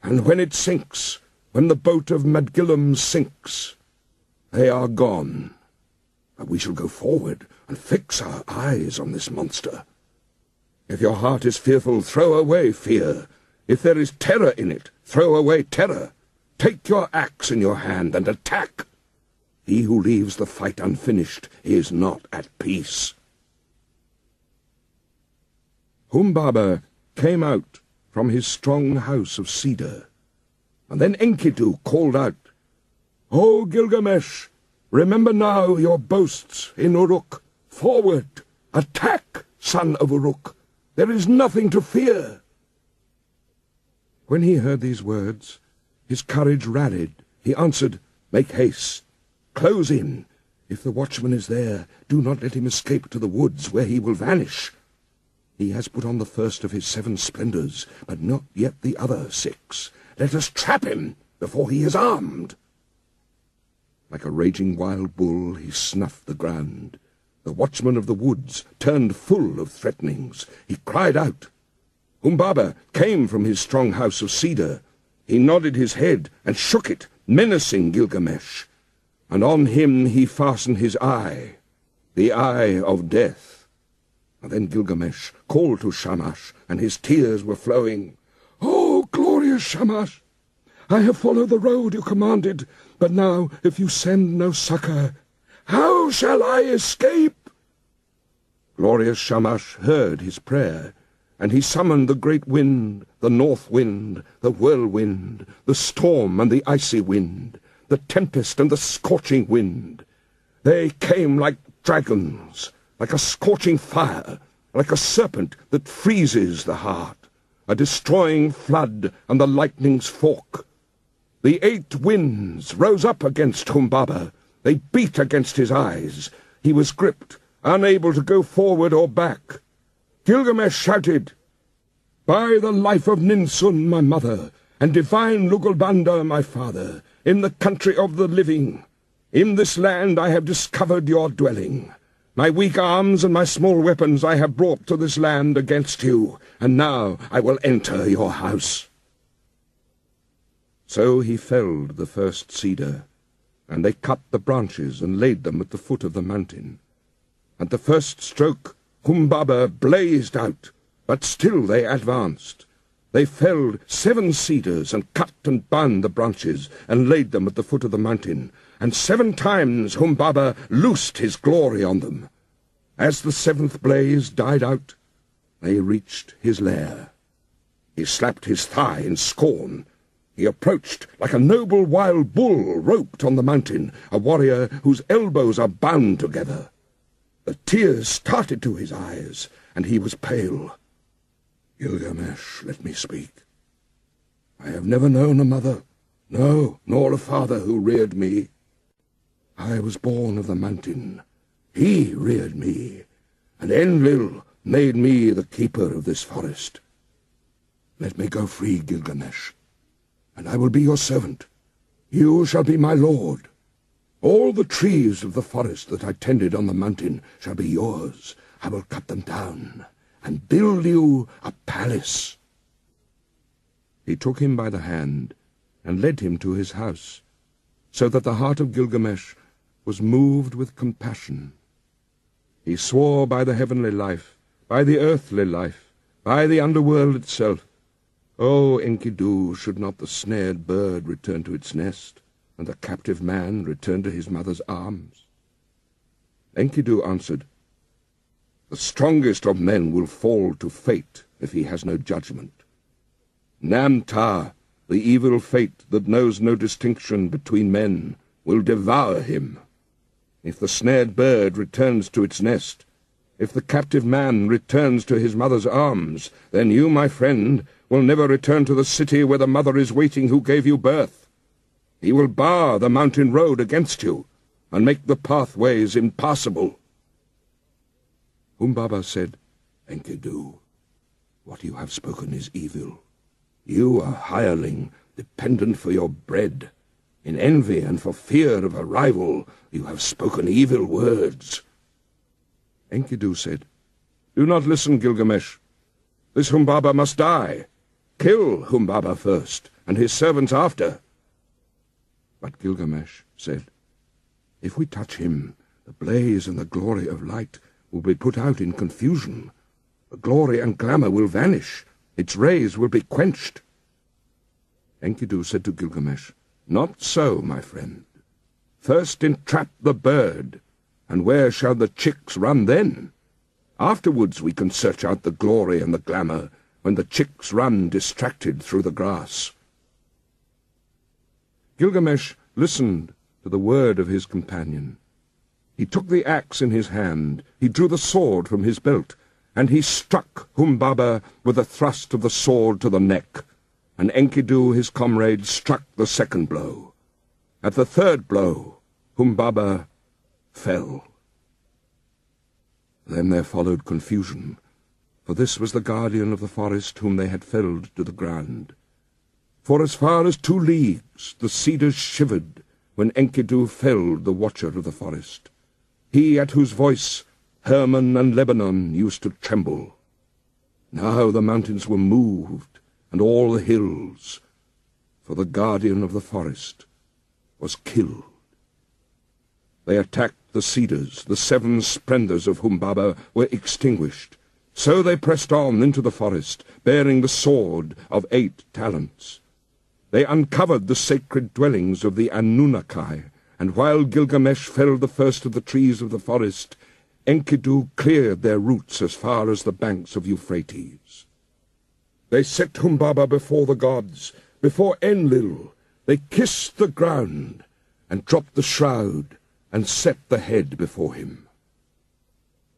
and when it sinks, when the boat of Madgilum sinks, they are gone. But we shall go forward and fix our eyes on this monster. If your heart is fearful, throw away fear. If there is terror in it, throw away terror. Take your axe in your hand and attack. He who leaves the fight unfinished is not at peace." Humbaba came out from his strong house of cedar, and then Enkidu called out, "O Gilgamesh, remember now your boasts in Uruk. Forward! Attack, son of Uruk! There is nothing to fear." When he heard these words, his courage rallied. He answered, "Make haste. Close in. If the watchman is there, do not let him escape to the woods, where he will vanish. He has put on the first of his 7 splendors, but not yet the other 6. Let us trap him before he is armed." Like a raging wild bull, he snuffed the ground. The watchman of the woods turned full of threatenings. He cried out. Humbaba came from his strong house of cedar. He nodded his head and shook it, menacing Gilgamesh. And on him he fastened his eye, the eye of death. And then Gilgamesh called to Shamash, and his tears were flowing. "Oh, glorious Shamash! I have followed the road you commanded, but now, if you send no succor, how shall I escape?" Glorious Shamash heard his prayer, and he summoned the great wind, the north wind, the whirlwind, the storm and the icy wind, the tempest and the scorching wind. They came like dragons, like a scorching fire, like a serpent that freezes the heart, a destroying flood and the lightning's fork. The 8 winds rose up against Humbaba. They beat against his eyes. He was gripped, unable to go forward or back. Gilgamesh shouted, "By the life of Ninsun, my mother, and divine Lugalbanda, my father, in the country of the living, in this land I have discovered your dwelling. My weak arms and my small weapons I have brought to this land against you, and now I will enter your house." So he felled the first cedar, and they cut the branches and laid them at the foot of the mountain. At the first stroke Humbaba blazed out, but still they advanced. They felled 7 cedars and cut and bound the branches and laid them at the foot of the mountain, and 7 times Humbaba loosed his glory on them. As the 7th blaze died out, they reached his lair. He slapped his thigh in scorn. He approached like a noble wild bull roped on the mountain, a warrior whose elbows are bound together. The tears started to his eyes, and he was pale. "Gilgamesh, let me speak. I have never known a mother, no, nor a father who reared me. I was born of the mountain. He reared me, and Enlil made me the keeper of this forest. Let me go free, Gilgamesh, and I will be your servant. You shall be my lord. All the trees of the forest that I tended on the mountain shall be yours. I will cut them down and build you a palace." He took him by the hand and led him to his house, so that the heart of Gilgamesh was moved with compassion. He swore by the heavenly life, by the earthly life, by the underworld itself, "O Enkidu, should not the snared bird return to its nest, and the captive man return to his mother's arms?" Enkidu answered, "The strongest of men will fall to fate if he has no judgment. Namtar, the evil fate that knows no distinction between men, will devour him. If the snared bird returns to its nest, if the captive man returns to his mother's arms, then you, my friend, will never return to the city where the mother is waiting who gave you birth. He will bar the mountain road against you, and make the pathways impassable." Humbaba said, "Enkidu, what you have spoken is evil. You, a hireling, dependent for your bread. In envy and for fear of a rival, you have spoken evil words." Enkidu said, "Do not listen, Gilgamesh. This Humbaba must die. Kill Humbaba first, and his servants after." But Gilgamesh said, "If we touch him, the blaze and the glory of light will be put out in confusion. The glory and glamour will vanish. Its rays will be quenched." Enkidu said to Gilgamesh, "Not so, my friend. First entrap the bird, and where shall the chicks run then? Afterwards we can search out the glory and the glamour, when the chicks run distracted through the grass." Gilgamesh listened to the word of his companion. He took the axe in his hand, he drew the sword from his belt, and he struck Humbaba with a thrust of the sword to the neck, and Enkidu, his comrade, struck the second blow. At the third blow, Humbaba fell. Then there followed confusion, for this was the guardian of the forest whom they had felled to the ground. For as far as 2 leagues the cedars shivered when Enkidu felled the watcher of the forest, he at whose voice Hermon and Lebanon used to tremble. Now the mountains were moved, and all the hills, for the guardian of the forest was killed. They attacked the cedars, the 7 splendors of Humbaba were extinguished. So they pressed on into the forest, bearing the sword of 8 talents. They uncovered the sacred dwellings of the Anunnaki, and while Gilgamesh felled the first of the trees of the forest, Enkidu cleared their roots as far as the banks of Euphrates. They set Humbaba before the gods, before Enlil. They kissed the ground, and dropped the shroud, and set the head before him.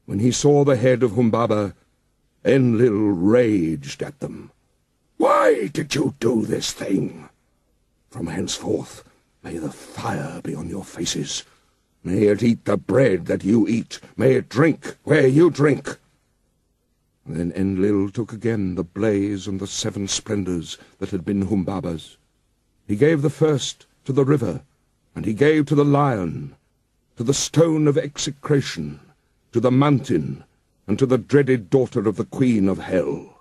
When he saw the head of Humbaba, Enlil raged at them. "Why did you do this thing? From henceforth may the fire be on your faces. May it eat the bread that you eat. May it drink where you drink." Then Enlil took again the blaze and the 7 splendors that had been Humbaba's. He gave the first to the river, and he gave to the lion, to the stone of execration, to the mountain, and to the dreaded daughter of the queen of hell.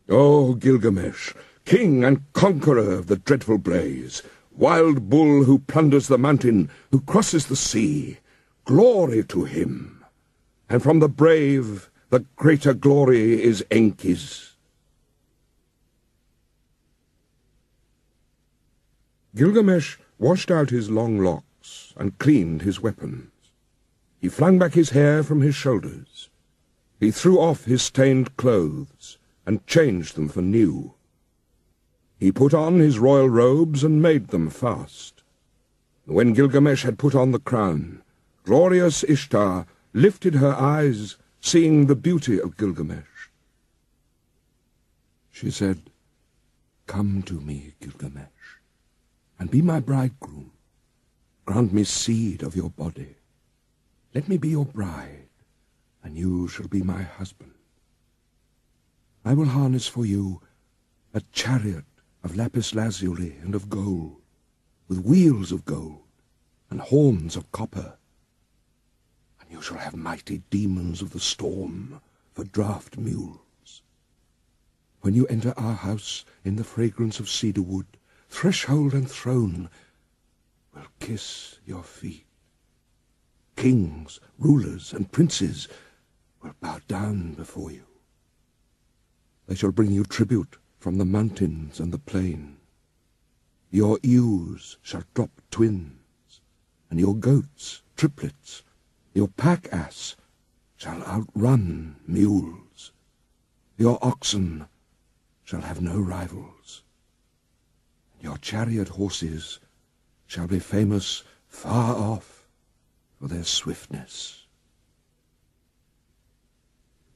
O Gilgamesh, king and conqueror of the dreadful blaze, wild bull who plunders the mountain, who crosses the sea, glory to him. And from the brave, the greater glory is Enki's. Gilgamesh washed out his long locks and cleaned his weapons. He flung back his hair from his shoulders. He threw off his stained clothes and changed them for new. He put on his royal robes and made them fast. When Gilgamesh had put on the crown, glorious Ishtar lifted her eyes, seeing the beauty of Gilgamesh. She said, "Come to me, Gilgamesh, and be my bridegroom. Grant me seed of your body. Let me be your bride, and you shall be my husband. I will harness for you a chariot of lapis lazuli and of gold, with wheels of gold and horns of copper. And you shall have mighty demons of the storm for draught mules. When you enter our house in the fragrance of cedar wood, threshold and throne will kiss your feet. Kings, rulers, and princes will bow down before you. They shall bring you tribute from the mountains and the plain. Your ewes shall drop twins, and your goats triplets. Your pack-ass shall outrun mules. Your oxen shall have no rivals. Your chariot horses shall be famous far off for their swiftness.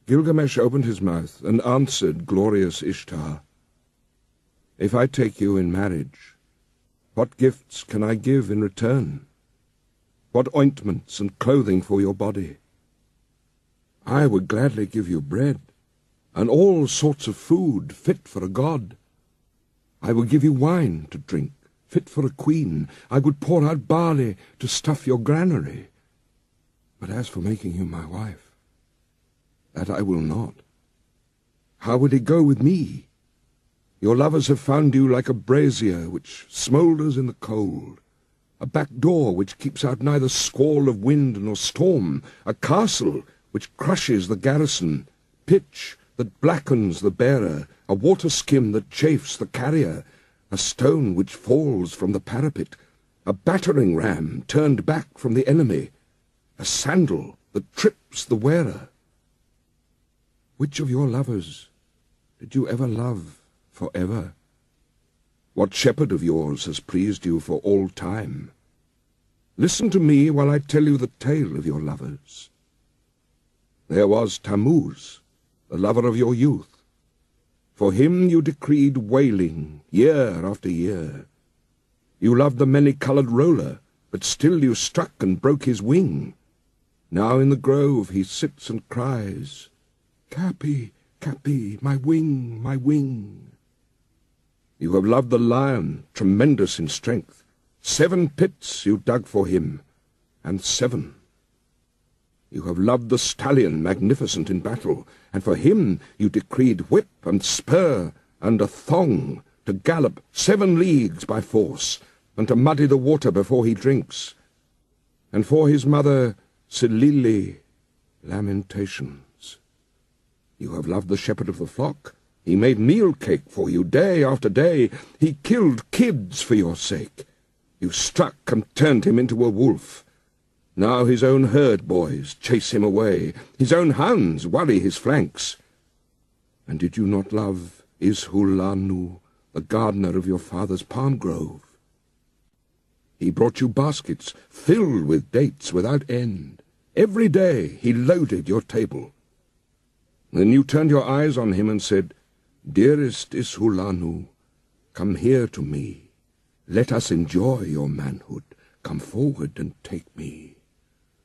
Gilgamesh opened his mouth and answered glorious Ishtar, "If I take you in marriage, what gifts can I give in return? What ointments and clothing for your body? I would gladly give you bread, and all sorts of food fit for a god. I would give you wine to drink, fit for a queen. I would pour out barley to stuff your granary. But as for making you my wife, that I will not. How would it go with me? Your lovers have found you like a brazier which smoulders in the cold, a back door which keeps out neither squall of wind nor storm, a castle which crushes the garrison, pitch that blackens the bearer, a water-skim that chafes the carrier, a stone which falls from the parapet, a battering ram turned back from the enemy, a sandal that trips the wearer. Which of your lovers did you ever love forever? What shepherd of yours has pleased you for all time? Listen to me while I tell you the tale of your lovers. There was Tammuz, the lover of your youth. For him you decreed wailing year after year. You loved the many-coloured roller, but still you struck and broke his wing. Now in the grove he sits and cries, "Kapi, Kapi, my wing, my wing." You have loved the lion, tremendous in strength. 7 pits you dug for him, and 7. You have loved the stallion, magnificent in battle, and for him you decreed whip and spur and a thong, to gallop 7 leagues by force, and to muddy the water before he drinks. And for his mother, Silili, lamentations. You have loved the shepherd of the flock. He made meal cake for you day after day. He killed kids for your sake. You struck and turned him into a wolf. Now his own herd boys chase him away. His own hounds worry his flanks. And did you not love Ishulanu, the gardener of your father's palm grove? He brought you baskets filled with dates without end. Every day he loaded your table. Then you turned your eyes on him and said, "Dearest Ishulanu, come here to me. Let us enjoy your manhood. Come forward and take me.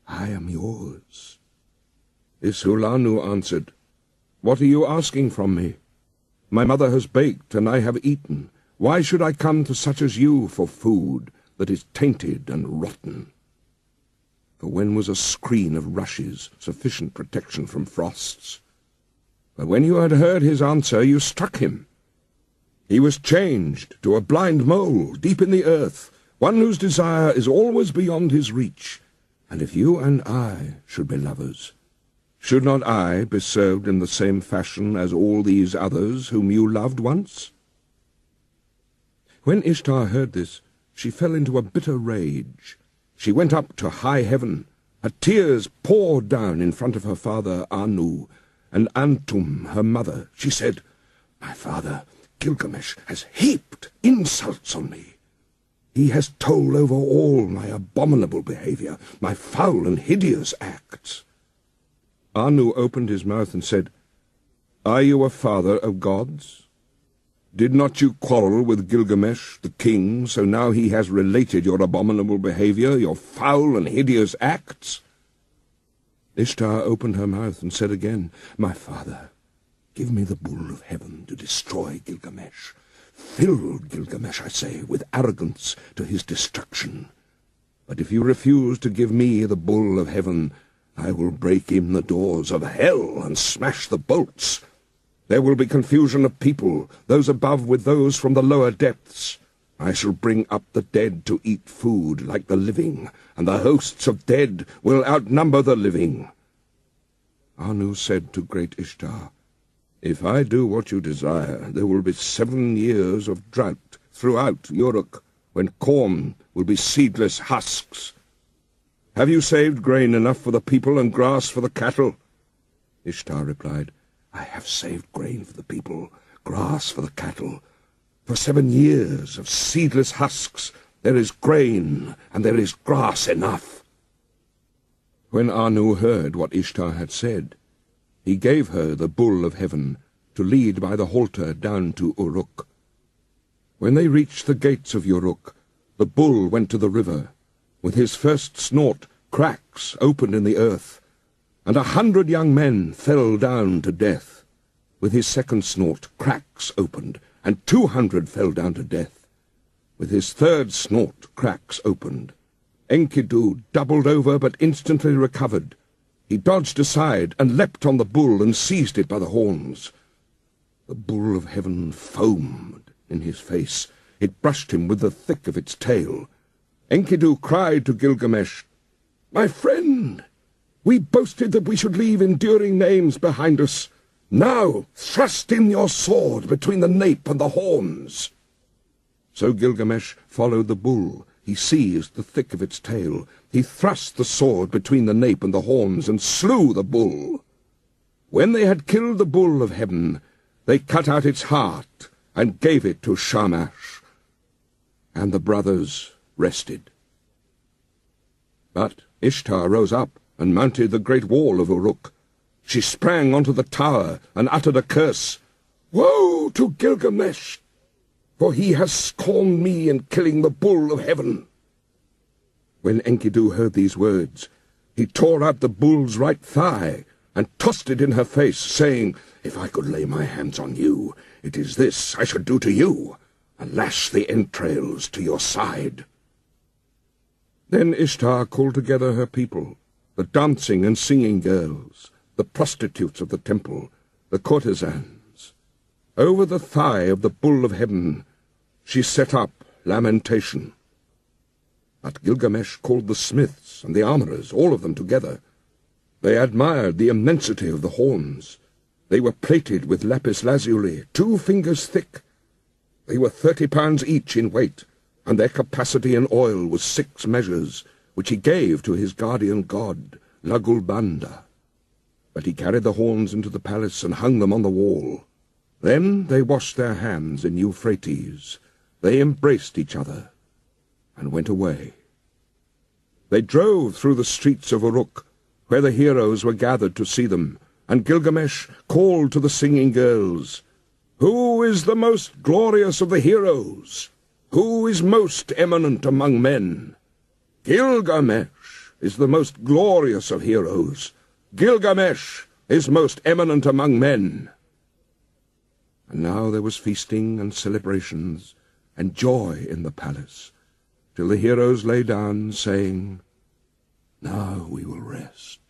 I am yours." Ishulanu answered, "What are you asking from me? My mother has baked, and I have eaten. Why should I come to such as you for food that is tainted and rotten?" For when was a screen of rushes sufficient protection from frosts? But when you had heard his answer, you struck him. He was changed to a blind mole deep in the earth, one whose desire is always beyond his reach. And if you and I should be lovers, should not I be served in the same fashion as all these others whom you loved once? When Ishtar heard this, she fell into a bitter rage. She went up to high heaven. Her tears poured down in front of her father Anu and Antum, her mother. She said, "My father, Gilgamesh, has heaped insults on me. He has told over all my abominable behavior, my foul and hideous acts." Anu opened his mouth and said, "Are you a father of gods? Did not you quarrel with Gilgamesh, the king, so now he has related your abominable behavior, your foul and hideous acts?" Ishtar opened her mouth and said again, "My father, Give me the bull of heaven to destroy Gilgamesh. Fill Gilgamesh, I say, with arrogance to his destruction. But if you refuse to give me the bull of heaven, I will break in the doors of hell and smash the bolts. There will be confusion of people, those above with those from the lower depths. I shall bring up the dead to eat food like the living, and the hosts of dead will outnumber the living. Anu said to great Ishtar, If I do what you desire, there will be 7 years of drought throughout Uruk, when corn will be seedless husks. Have you saved grain enough for the people and grass for the cattle? Ishtar replied, I have saved grain for the people, grass for the cattle. For 7 years of seedless husks there is grain and there is grass enough. When Anu heard what Ishtar had said, he gave her the bull of heaven to lead by the halter down to Uruk. When they reached the gates of Uruk, the bull went to the river. With his first snort, cracks opened in the earth, and 100 young men fell down to death. With his second snort, cracks opened, and 200 fell down to death. With his third snort, cracks opened. Enkido doubled over but instantly recovered. He dodged aside and leapt on the bull and seized it by the horns. The bull of heaven foamed in his face. It brushed him with the thick of its tail. Enkidu cried to Gilgamesh, My friend, we boasted that we should leave enduring names behind us. Now thrust in your sword between the nape and the horns. So Gilgamesh followed the bull. He seized the thick of its tail. He thrust the sword between the nape and the horns and slew the bull. When they had killed the bull of heaven, they cut out its heart and gave it to Shamash. And the brothers rested. But Ishtar rose up and mounted the great wall of Uruk. She sprang onto the tower and uttered a curse. Woe to Gilgamesh, for he has scorned me in killing the bull of heaven. When Enkidu heard these words, he tore out the bull's right thigh and tossed it in her face, saying, If I could lay my hands on you, it is this I should do to you, and lash the entrails to your side. Then Ishtar called together her people, the dancing and singing girls, the prostitutes of the temple, the courtesans. Over the thigh of the bull of heaven she set up lamentation. But Gilgamesh called the smiths and the armourers, all of them together. They admired the immensity of the horns. They were plated with lapis lazuli, 2 fingers thick. They were 30 pounds each in weight, and their capacity in oil was 6 measures, which he gave to his guardian god, Lagulbanda. But he carried the horns into the palace and hung them on the wall. Then they washed their hands in Euphrates. They embraced each other and went away. They drove through the streets of Uruk, where the heroes were gathered to see them, and Gilgamesh called to the singing girls, Who is the most glorious of the heroes? Who is most eminent among men? Gilgamesh is the most glorious of heroes. Gilgamesh is most eminent among men. And now there was feasting and celebrations and joy in the palace, till the heroes lay down, saying, Now we will rest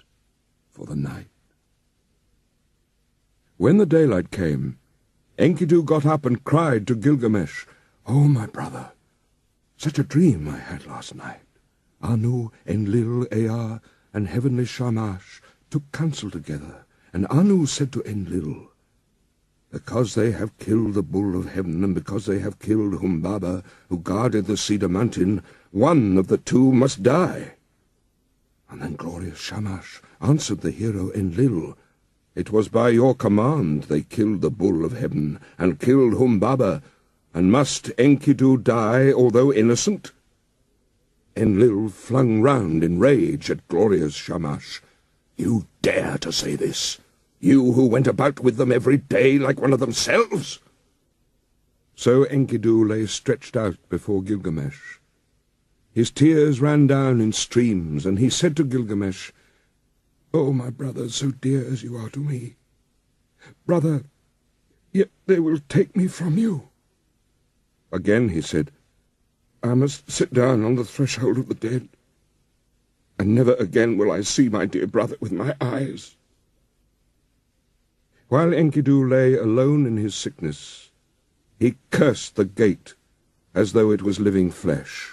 for the night. When the daylight came, Enkidu got up and cried to Gilgamesh, Oh, my brother, such a dream I had last night. Anu, Enlil, Ea, and heavenly Shamash took counsel together, and Anu said to Enlil, Because they have killed the bull of heaven, and because they have killed Humbaba, who guarded the cedar mountain, one of the 2 must die. And then glorious Shamash answered the hero Enlil, It was by your command they killed the bull of heaven, and killed Humbaba, and must Enkidu die, although innocent? Enlil flung round in rage at glorious Shamash. You dare to say this? You who went about with them every day like one of themselves? So Enkidu lay stretched out before Gilgamesh. His tears ran down in streams, and he said to Gilgamesh, Oh, my brother, so dear as you are to me, Brother, yet they will take me from you. Again he said, I must sit down on the threshold of the dead, and never again will I see my dear brother with my eyes. While Enkidu lay alone in his sickness, he cursed the gate as though it was living flesh.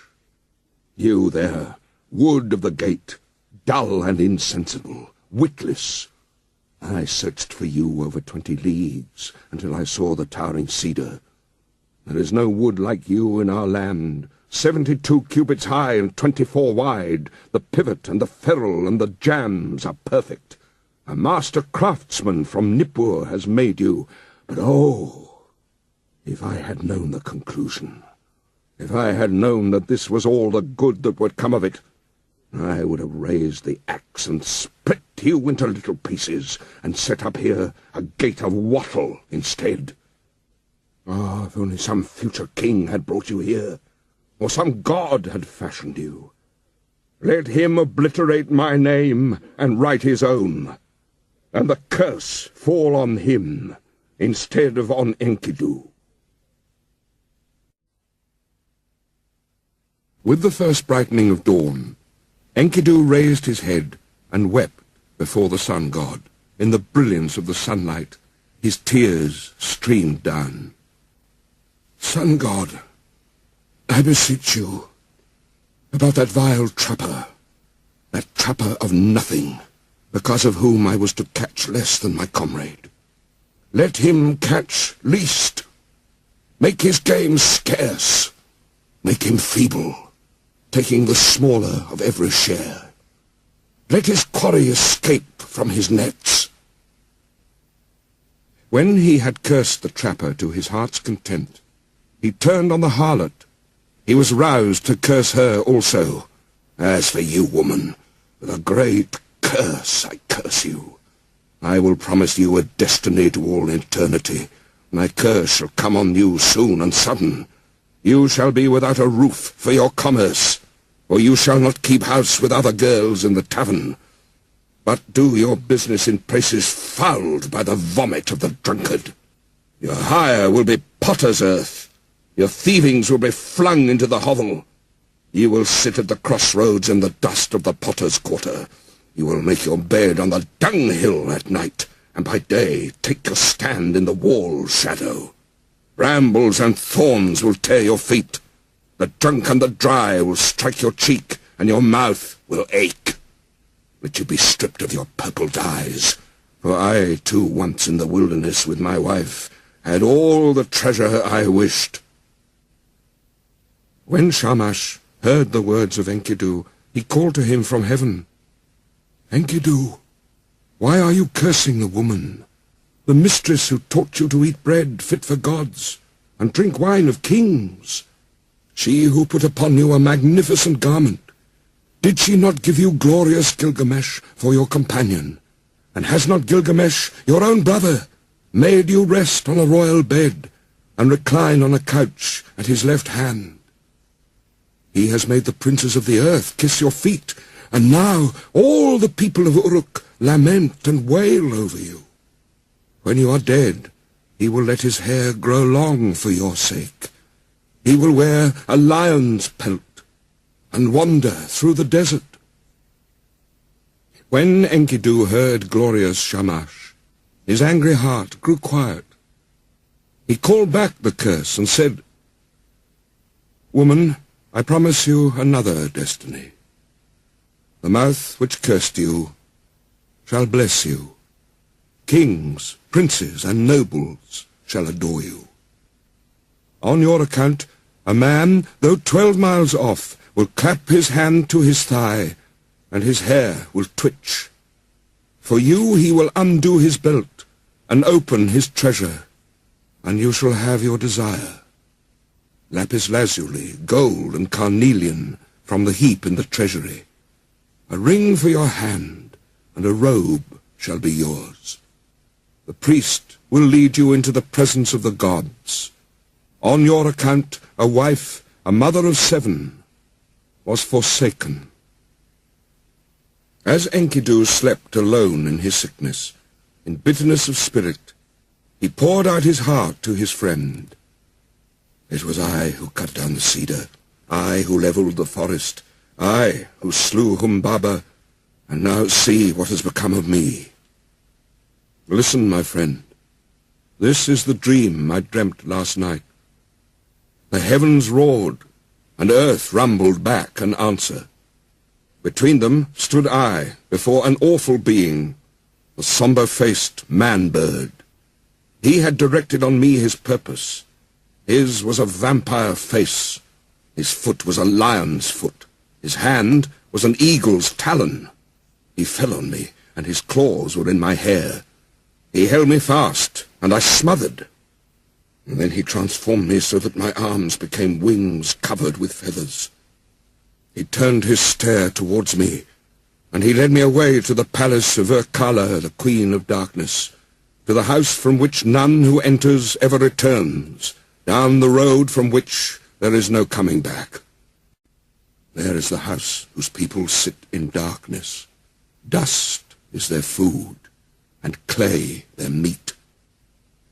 You there, wood of the gate, dull and insensible, witless, I searched for you over 20 leagues until I saw the towering cedar. There is no wood like you in our land, 72 cubits high and 24 wide. The pivot and the ferrule and the jambs are perfect. A master craftsman from Nippur has made you. But oh, if I had known the conclusion, if I had known that this was all the good that would come of it, I would have raised the axe and split you into little pieces, and set up here a gate of wattle instead. Ah, if only some future king had brought you here, or some god had fashioned you. Let him obliterate my name and write his own, and the curse fall on him instead of on Enkidu. With the first brightening of dawn, Enkidu raised his head and wept before the sun god. In the brilliance of the sunlight, his tears streamed down. Sun god, I beseech you, about that vile trapper, that trapper of nothing, because of whom I was to catch less than my comrade. Let him catch least. Make his game scarce. Make him feeble, taking the smaller of every share. Let his quarry escape from his nets. When he had cursed the trapper to his heart's content, he turned on the harlot. He was roused to curse her also. As for you, woman, with a great curse I curse you. I will promise you a destiny to all eternity. My curse shall come on you soon and sudden. You shall be without a roof for your commerce, for you shall not keep house with other girls in the tavern, but do your business in places fouled by the vomit of the drunkard. Your hire will be potter's earth. Your thievings will be flung into the hovel. You will sit at the crossroads in the dust of the potter's quarter. You will make your bed on the dunghill at night, and by day take your stand in the wall shadow. Brambles and thorns will tear your feet. The drunk and the dry will strike your cheek, and your mouth will ache. Let you be stripped of your purple dyes, for I, too, once in the wilderness with my wife, had all the treasure I wished. When Shamash heard the words of Enkidu, he called to him from heaven, Enkidu, why are you cursing the woman, the mistress who taught you to eat bread fit for gods, and drink wine of kings? She who put upon you a magnificent garment, did she not give you glorious Gilgamesh for your companion? And has not Gilgamesh, your own brother, made you rest on a royal bed, and recline on a couch at his left hand? He has made the princes of the earth kiss your feet, and now all the people of Uruk lament and wail over you. When you are dead, he will let his hair grow long for your sake. He will wear a lion's pelt and wander through the desert. When Enkidu heard glorious Shamash, his angry heart grew quiet. He called back the curse and said, Woman, I promise you another destiny. The mouth which cursed you shall bless you. Kings, princes, and nobles shall adore you. On your account, a man, though 12 miles off, will clap his hand to his thigh, and his hair will twitch. For you he will undo his belt, and open his treasure, and you shall have your desire. Lapis lazuli, gold, and carnelian from the heap in the treasury. A ring for your hand, and a robe shall be yours. The priest will lead you into the presence of the gods. On your account, a wife, a mother of 7, was forsaken. As Enkidu slept alone in his sickness, in bitterness of spirit, He poured out his heart to his friend. It was I who cut down the cedar, I who levelled the forest, I who slew Humbaba, and now see what has become of me. Listen, my friend. This is the dream I dreamt last night. The heavens roared, and earth rumbled back an answer. Between them stood I, before an awful being, the sombre-faced man-bird. He had directed on me his purpose. His was a vampire face. His foot was a lion's foot. His hand was an eagle's talon. He fell on me, and his claws were in my hair. He held me fast, and I smothered. And then he transformed me so that my arms became wings covered with feathers. He turned his stare towards me, and he led me away to the palace of Urkala, the Queen of Darkness, to the house from which none who enters ever returns, down the road from which there is no coming back. There is the house whose people sit in darkness. Dust is their food, and clay their meat.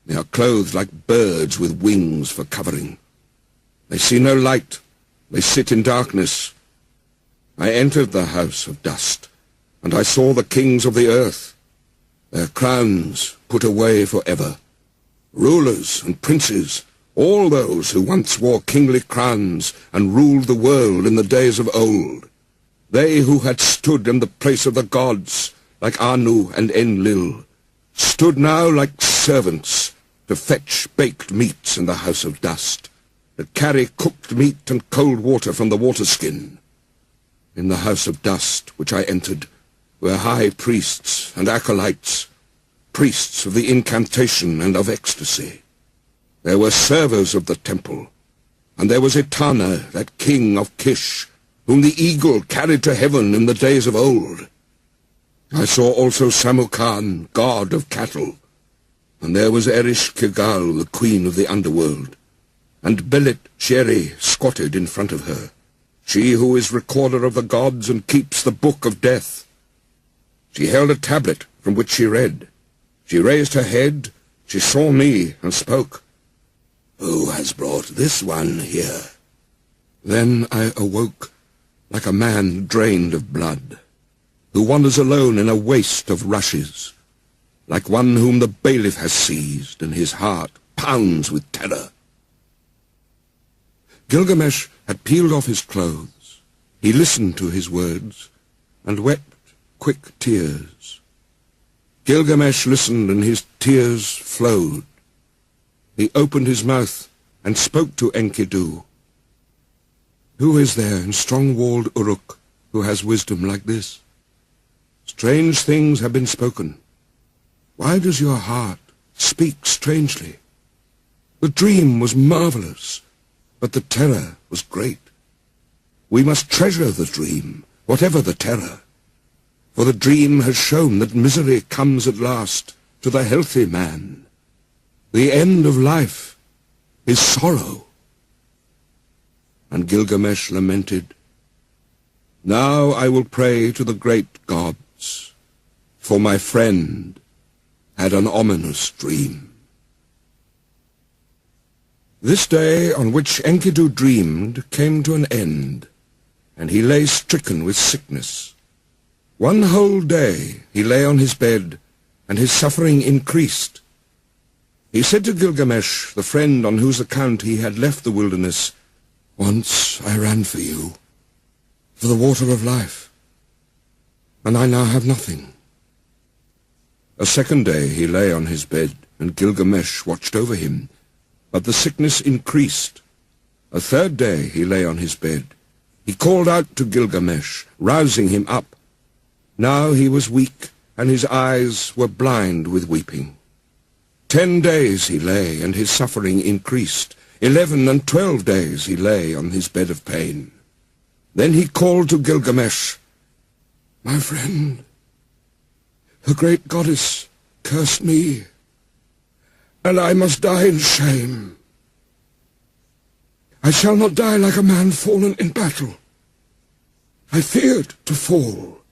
They are clothed like birds with wings for covering. They see no light. They sit in darkness. I entered the house of dust, and I saw the kings of the earth, their crowns put away forever. Rulers and princes, all those who once wore kingly crowns and ruled the world in the days of old. They who had stood in the place of the gods, like Anu and Enlil, stood now like servants to fetch baked meats in the house of dust, to carry cooked meat and cold water from the waterskin. In the house of dust which I entered were high priests and acolytes, priests of the incantation and of ecstasy. There were servers of the temple, and there was Etana, that king of Kish, whom the eagle carried to heaven in the days of old. I saw also Samukan, god of cattle, and there was Erish-Kigal, the queen of the underworld, and Belit-Sheri squatted in front of her, she who is recorder of the gods and keeps the book of death. She held a tablet from which she read. She raised her head, she saw me, and spoke. "Who has brought this one here?" Then I awoke, like a man drained of blood, who wanders alone in a waste of rushes, like one whom the bailiff has seized, and his heart pounds with terror. Gilgamesh had peeled off his clothes. He listened to his words, and wept quick tears. Gilgamesh listened, and his tears flowed. He opened his mouth and spoke to Enkido. "Who is there in strong-walled Uruk who has wisdom like this? Strange things have been spoken. Why does your heart speak strangely? The dream was marvelous, but the terror was great. We must treasure the dream, whatever the terror. For the dream has shown that misery comes at last to the healthy man. The end of life is sorrow." And Gilgamesh lamented, "Now I will pray to the great gods, for my friend had an ominous dream." This day on which Enkidu dreamed came to an end, and he lay stricken with sickness. One whole day he lay on his bed, and his suffering increased. He said to Gilgamesh, the friend on whose account he had left the wilderness, "Once I ran for you, for the water of life, and I now have nothing." A second day he lay on his bed, and Gilgamesh watched over him, but the sickness increased. A third day he lay on his bed. He called out to Gilgamesh, rousing him up. Now he was weak, and his eyes were blind with weeping. 10 days he lay, and his suffering increased. 11 and 12 days he lay on his bed of pain. Then he called to Gilgamesh, "My friend, the great goddess cursed me, and I must die in shame. I shall not die like a man fallen in battle. I feared to fall,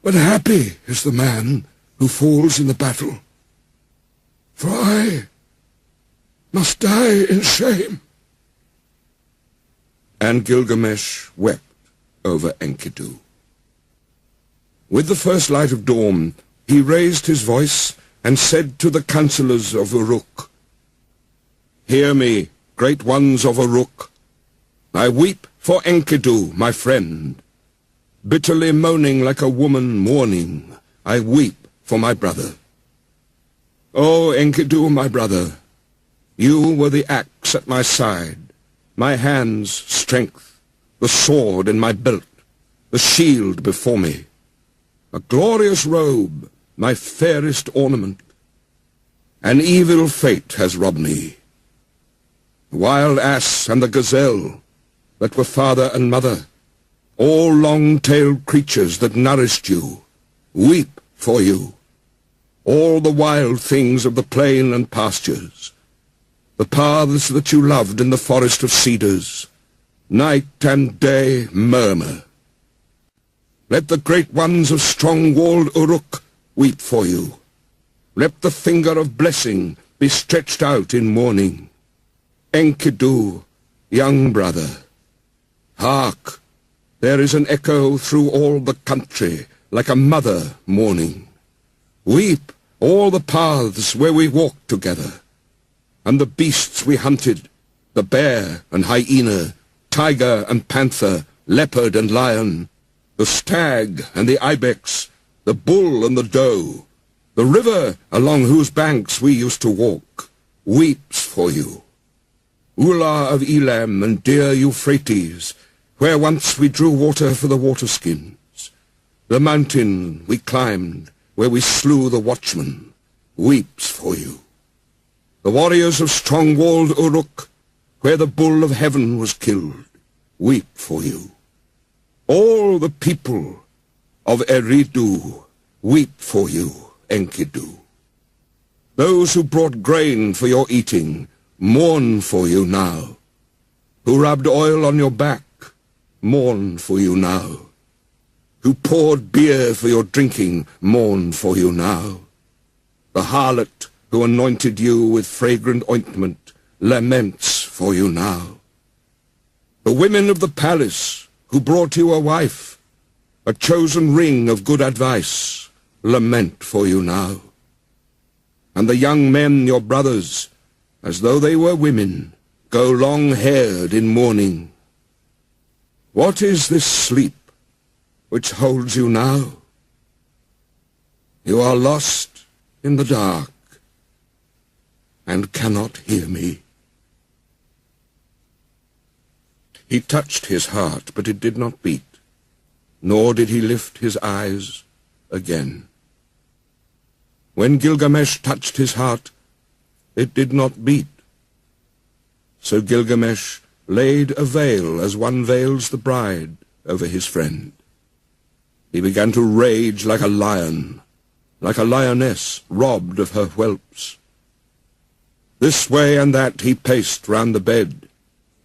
but happy is the man who falls in the battle. for I must die in shame." And Gilgamesh wept over Enkidu. With the first light of dawn, he raised his voice and said to the councillors of Uruk, "Hear me, great ones of Uruk. I weep for Enkidu, my friend. Bitterly moaning like a woman mourning, I weep for my brother. O Enkidu, my brother, you were the axe at my side, my hands' strength, the sword in my belt, the shield before me, a glorious robe, my fairest ornament. An evil fate has robbed me. The wild ass and the gazelle that were father and mother, all long-tailed creatures that nourished you, weep for you. All the wild things of the plain and pastures, the paths that you loved in the forest of cedars, night and day murmur. Let the great ones of strong-walled Uruk weep for you. Let the finger of blessing be stretched out in mourning. Enkidu, young brother, hark, there is an echo through all the country, like a mother mourning. Weep all the paths where we walked together, and the beasts we hunted, the bear and hyena, tiger and panther, leopard and lion, the stag and the ibex, the bull and the doe, the river along whose banks we used to walk, weeps for you. Ulla of Elam and dear Euphrates, where once we drew water for the waterskins, the mountain we climbed, where we slew the watchman, weeps for you. The warriors of strong-walled Uruk, where the bull of heaven was killed, weep for you. All the people of Eridu weep for you, Enkidu. Those who brought grain for your eating mourn for you now. Who rubbed oil on your back mourn for you now. Who poured beer for your drinking mourn for you now. The harlot who anointed you with fragrant ointment laments for you now. The women of the palace who brought you a wife, a chosen ring of good advice, lament for you now. And the young men, your brothers, as though they were women, go long-haired in mourning. What is this sleep which holds you now? You are lost in the dark and cannot hear me. He touched his heart, but it did not beat, nor did he lift his eyes again. When Gilgamesh touched his heart, it did not beat. So Gilgamesh laid a veil as one veils the bride over his friend. He began to rage like a lion, like a lioness robbed of her whelps. This way and that he paced round the bed.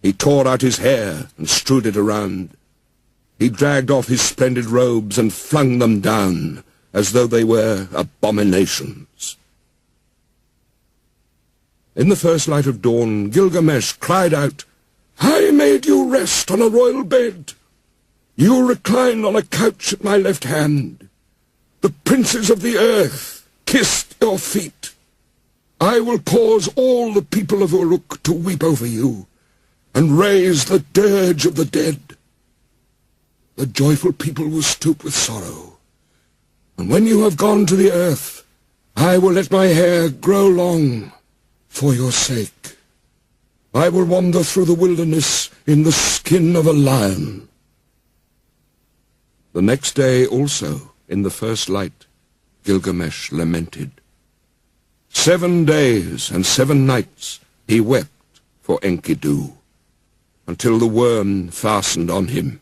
He tore out his hair and strewed it around. He dragged off his splendid robes and flung them down as though they were abominations. In the first light of dawn, Gilgamesh cried out, "I made you rest on a royal bed. You reclined on a couch at my left hand. The princes of the earth kissed your feet. I will cause all the people of Uruk to weep over you and raise the dirge of the dead. The joyful people will stoop with sorrow. And when you have gone to the earth, I will let my hair grow long for your sake. I will wander through the wilderness in the skin of a lion." The next day also, in the first light, Gilgamesh lamented. 7 days and 7 nights he wept for Enkidu, until the worm fastened on him.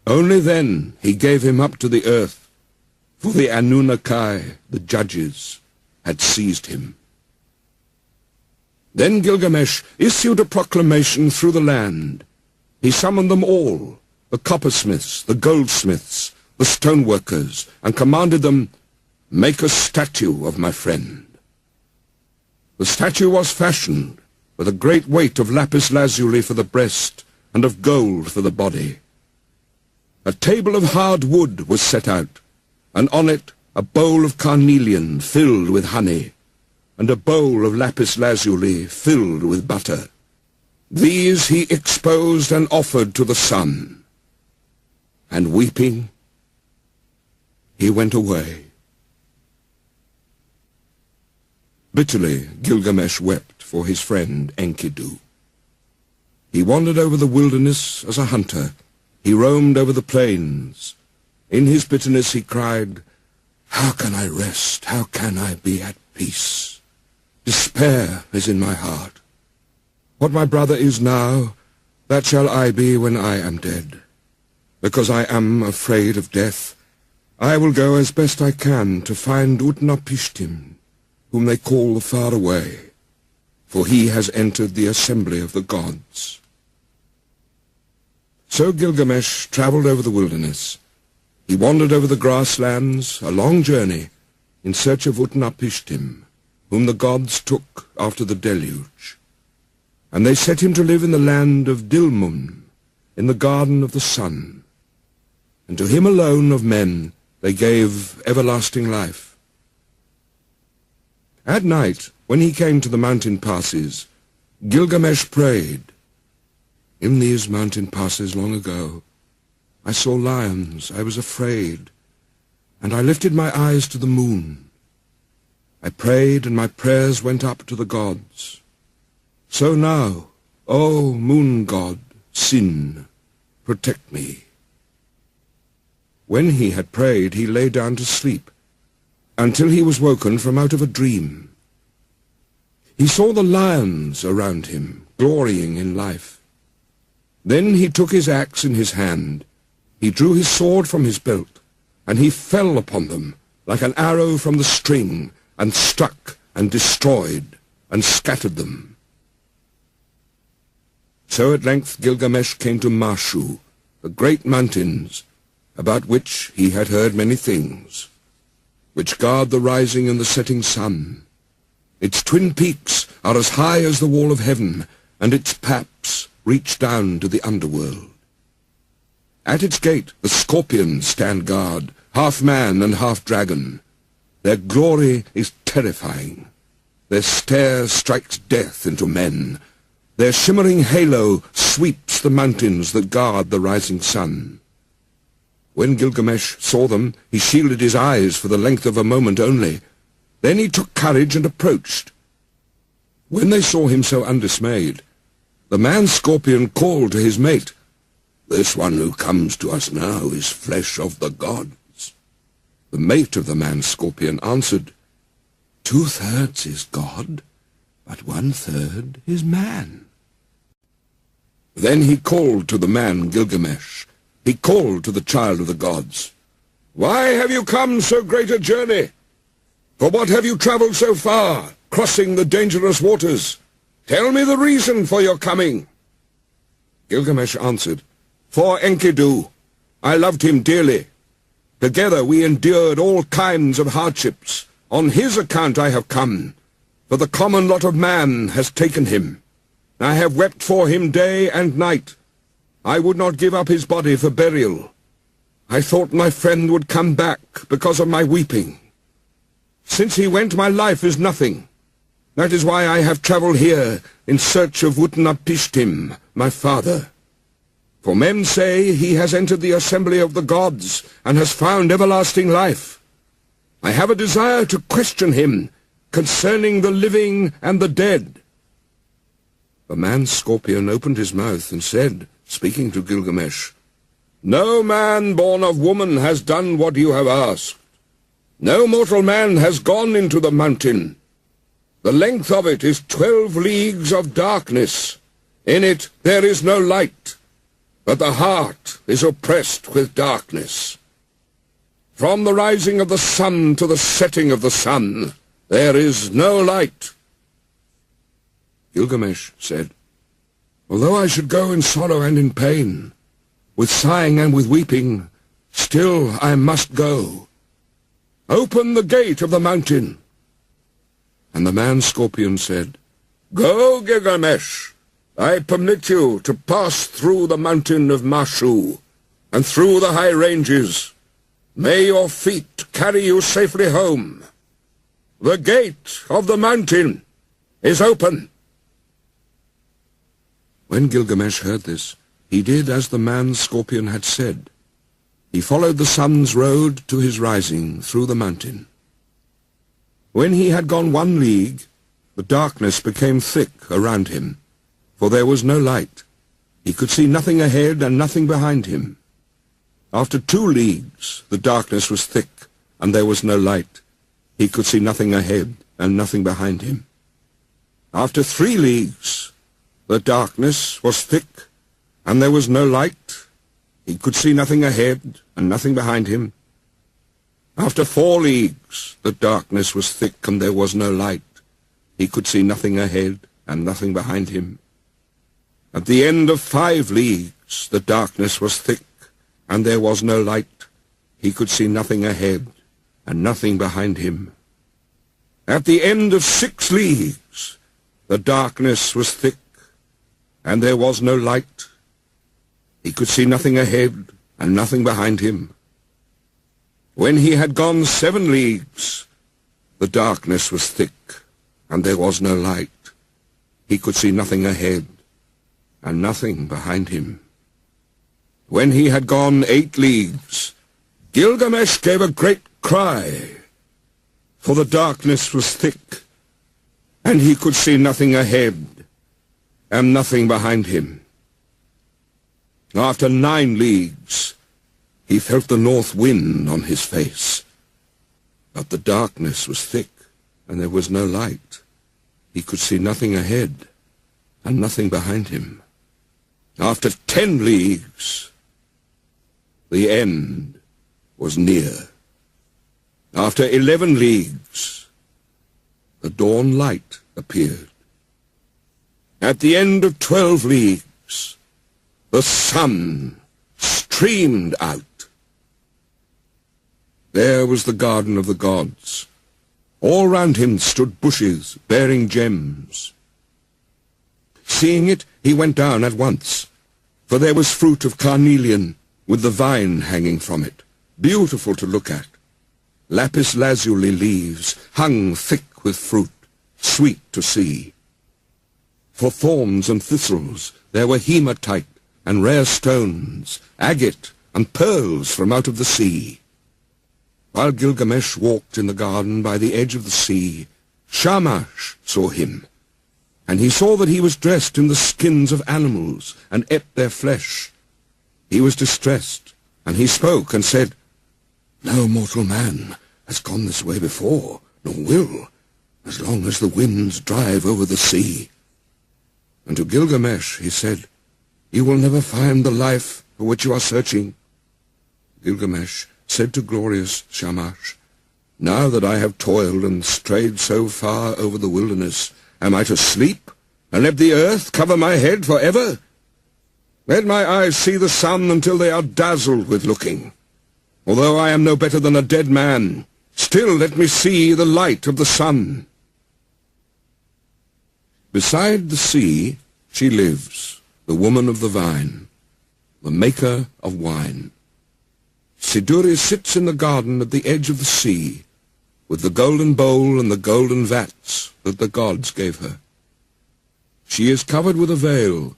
Only then he gave him up to the earth, for the anunnaki, the judges, had seized him. Then Gilgamesh issued a proclamation through the land. He summoned them all, the coppersmiths, the goldsmiths, the stoneworkers, and commanded them, "Make a statue of my friend." The statue was fashioned with a great weight of lapis lazuli for the breast and of gold for the body. A table of hard wood was set out, and on it a bowl of carnelian filled with honey, and a bowl of lapis lazuli filled with butter. These he exposed and offered to the sun, and weeping, he went away. Bitterly Gilgamesh wept for his friend Enkidu. He wandered over the wilderness as a hunter. He roamed over the plains. In his bitterness he cried, "How can I rest? How can I be at peace? Despair is in my heart. What my brother is now, that shall I be when I am dead. Because I am afraid of death, I will go as best I can to find Utnapishtim, whom they call the Far Away, for he has entered the assembly of the gods." So Gilgamesh travelled over the wilderness. He wandered over the grasslands, a long journey, in search of Utnapishtim, whom the gods took after the deluge. And they set him to live in the land of Dilmun, in the garden of the sun. And to him alone of men they gave everlasting life. At night, when he came to the mountain passes, Gilgamesh prayed, "In these mountain passes long ago, I saw lions, I was afraid, and I lifted my eyes to the moon. I prayed, and my prayers went up to the gods. So now, O moon god, Sin, protect me." When he had prayed, he lay down to sleep, until he was woken from out of a dream. He saw the lions around him, glorying in life. Then he took his axe in his hand, he drew his sword from his belt, and he fell upon them like an arrow from the string, and struck and destroyed and scattered them. So at length Gilgamesh came to Marshu, the great mountains, about which he had heard many things, which guard the rising and the setting sun. Its twin peaks are as high as the wall of heaven, and its paps reach down to the underworld. At its gate the scorpions stand guard, half man and half dragon. Their glory is terrifying. Their stare strikes death into men. Their shimmering halo sweeps the mountains that guard the rising sun. When Gilgamesh saw them, he shielded his eyes for the length of a moment only. Then he took courage and approached. When they saw him so undismayed, the man-scorpion called to his mate, "This one who comes to us now is flesh of the gods." The mate of the man-scorpion answered, "2/3 is God, but 1/3 is man." Then he called to the man Gilgamesh. He called to the child of the gods, "Why have you come so great a journey? For what have you travelled so far, crossing the dangerous waters? Tell me the reason for your coming." Gilgamesh answered, "For Enkidu. I loved him dearly. Together we endured all kinds of hardships. On his account I have come, for the common lot of man has taken him. I have wept for him day and night. I would not give up his body for burial. I thought my friend would come back because of my weeping. Since he went, my life is nothing. That is why I have travelled here in search of Utnapishtim, my father. For men say he has entered the assembly of the gods and has found everlasting life. I have a desire to question him concerning the living and the dead." The man-scorpion opened his mouth and said, speaking to Gilgamesh, "No man born of woman has done what you have asked. No mortal man has gone into the mountain. The length of it is 12 leagues of darkness. In it there is no light, but the heart is oppressed with darkness. From the rising of the sun to the setting of the sun, there is no light." Gilgamesh said, "Although I should go in sorrow and in pain, with sighing and with weeping, still I must go. Open the gate of the mountain." And the man-scorpion said, "Go, Gilgamesh. I permit you to pass through the mountain of Mashu, and through the high ranges. May your feet carry you safely home. The gate of the mountain is open." When Gilgamesh heard this, he did as the man-scorpion had said. He followed the sun's road to his rising through the mountain. When he had gone 1 league, the darkness became thick around him, for there was no light. He could see nothing ahead and nothing behind him. After 2 leagues, the darkness was thick, and there was no light. He could see nothing ahead and nothing behind him. After 3 leagues, the darkness was thick, and there was no light. He could see nothing ahead and nothing behind him. After 4 leagues, the darkness was thick, and there was no light. He could see nothing ahead and nothing behind him. At the end of 5 leagues, the darkness was thick, and there was no light. He could see nothing ahead and nothing behind him. At the end of 6 leagues, the darkness was thick, and there was no light. He could see nothing ahead and nothing behind him. When he had gone 7 leagues, the darkness was thick, and there was no light. He could see nothing ahead and nothing behind him. When he had gone 8 leagues, Gilgamesh gave a great cry, for the darkness was thick, and he could see nothing ahead and nothing behind him. After 9 leagues, he felt the north wind on his face, but the darkness was thick, and there was no light. He could see nothing ahead and nothing behind him. After 10 leagues, the end was near. After 11 leagues, the dawn light appeared. At the end of 12 leagues, the sun streamed out. There was the garden of the gods. All round him stood bushes bearing gems. Seeing it, he went down at once, for there was fruit of carnelian, with the vine hanging from it, beautiful to look at. Lapis lazuli leaves hung thick with fruit, sweet to see. For thorns and thistles there were hematite and rare stones, agate and pearls from out of the sea. While Gilgamesh walked in the garden by the edge of the sea, Shamash saw him, and he saw that he was dressed in the skins of animals and ate their flesh. He was distressed, and he spoke and said, "No mortal man has gone this way before, nor will, as long as the winds drive over the sea." And to Gilgamesh he said, "You will never find the life for which you are searching." Gilgamesh said to glorious Shamash, "Now that I have toiled and strayed so far over the wilderness, am I to sleep and let the earth cover my head forever? Let my eyes see the sun until they are dazzled with looking. Although I am no better than a dead man, still let me see the light of the sun." Beside the sea she lives, the woman of the vine, the maker of wine. Siduri sits in the garden at the edge of the sea, with the golden bowl and the golden vats that the gods gave her. She is covered with a veil,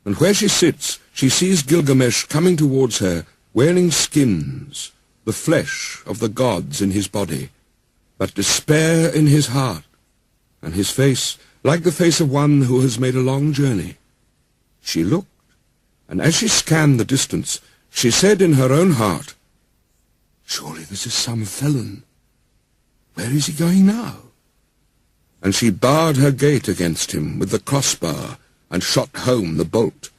and where she sits she sees Gilgamesh coming towards her, wearing skins, the flesh of the gods in his body, but despair in his heart, and his face like the face of one who has made a long journey. She looked, and as she scanned the distance, she said in her own heart, "Surely this is some felon. Where is he going now?" And she barred her gate against him with the crossbar and shot home the bolt.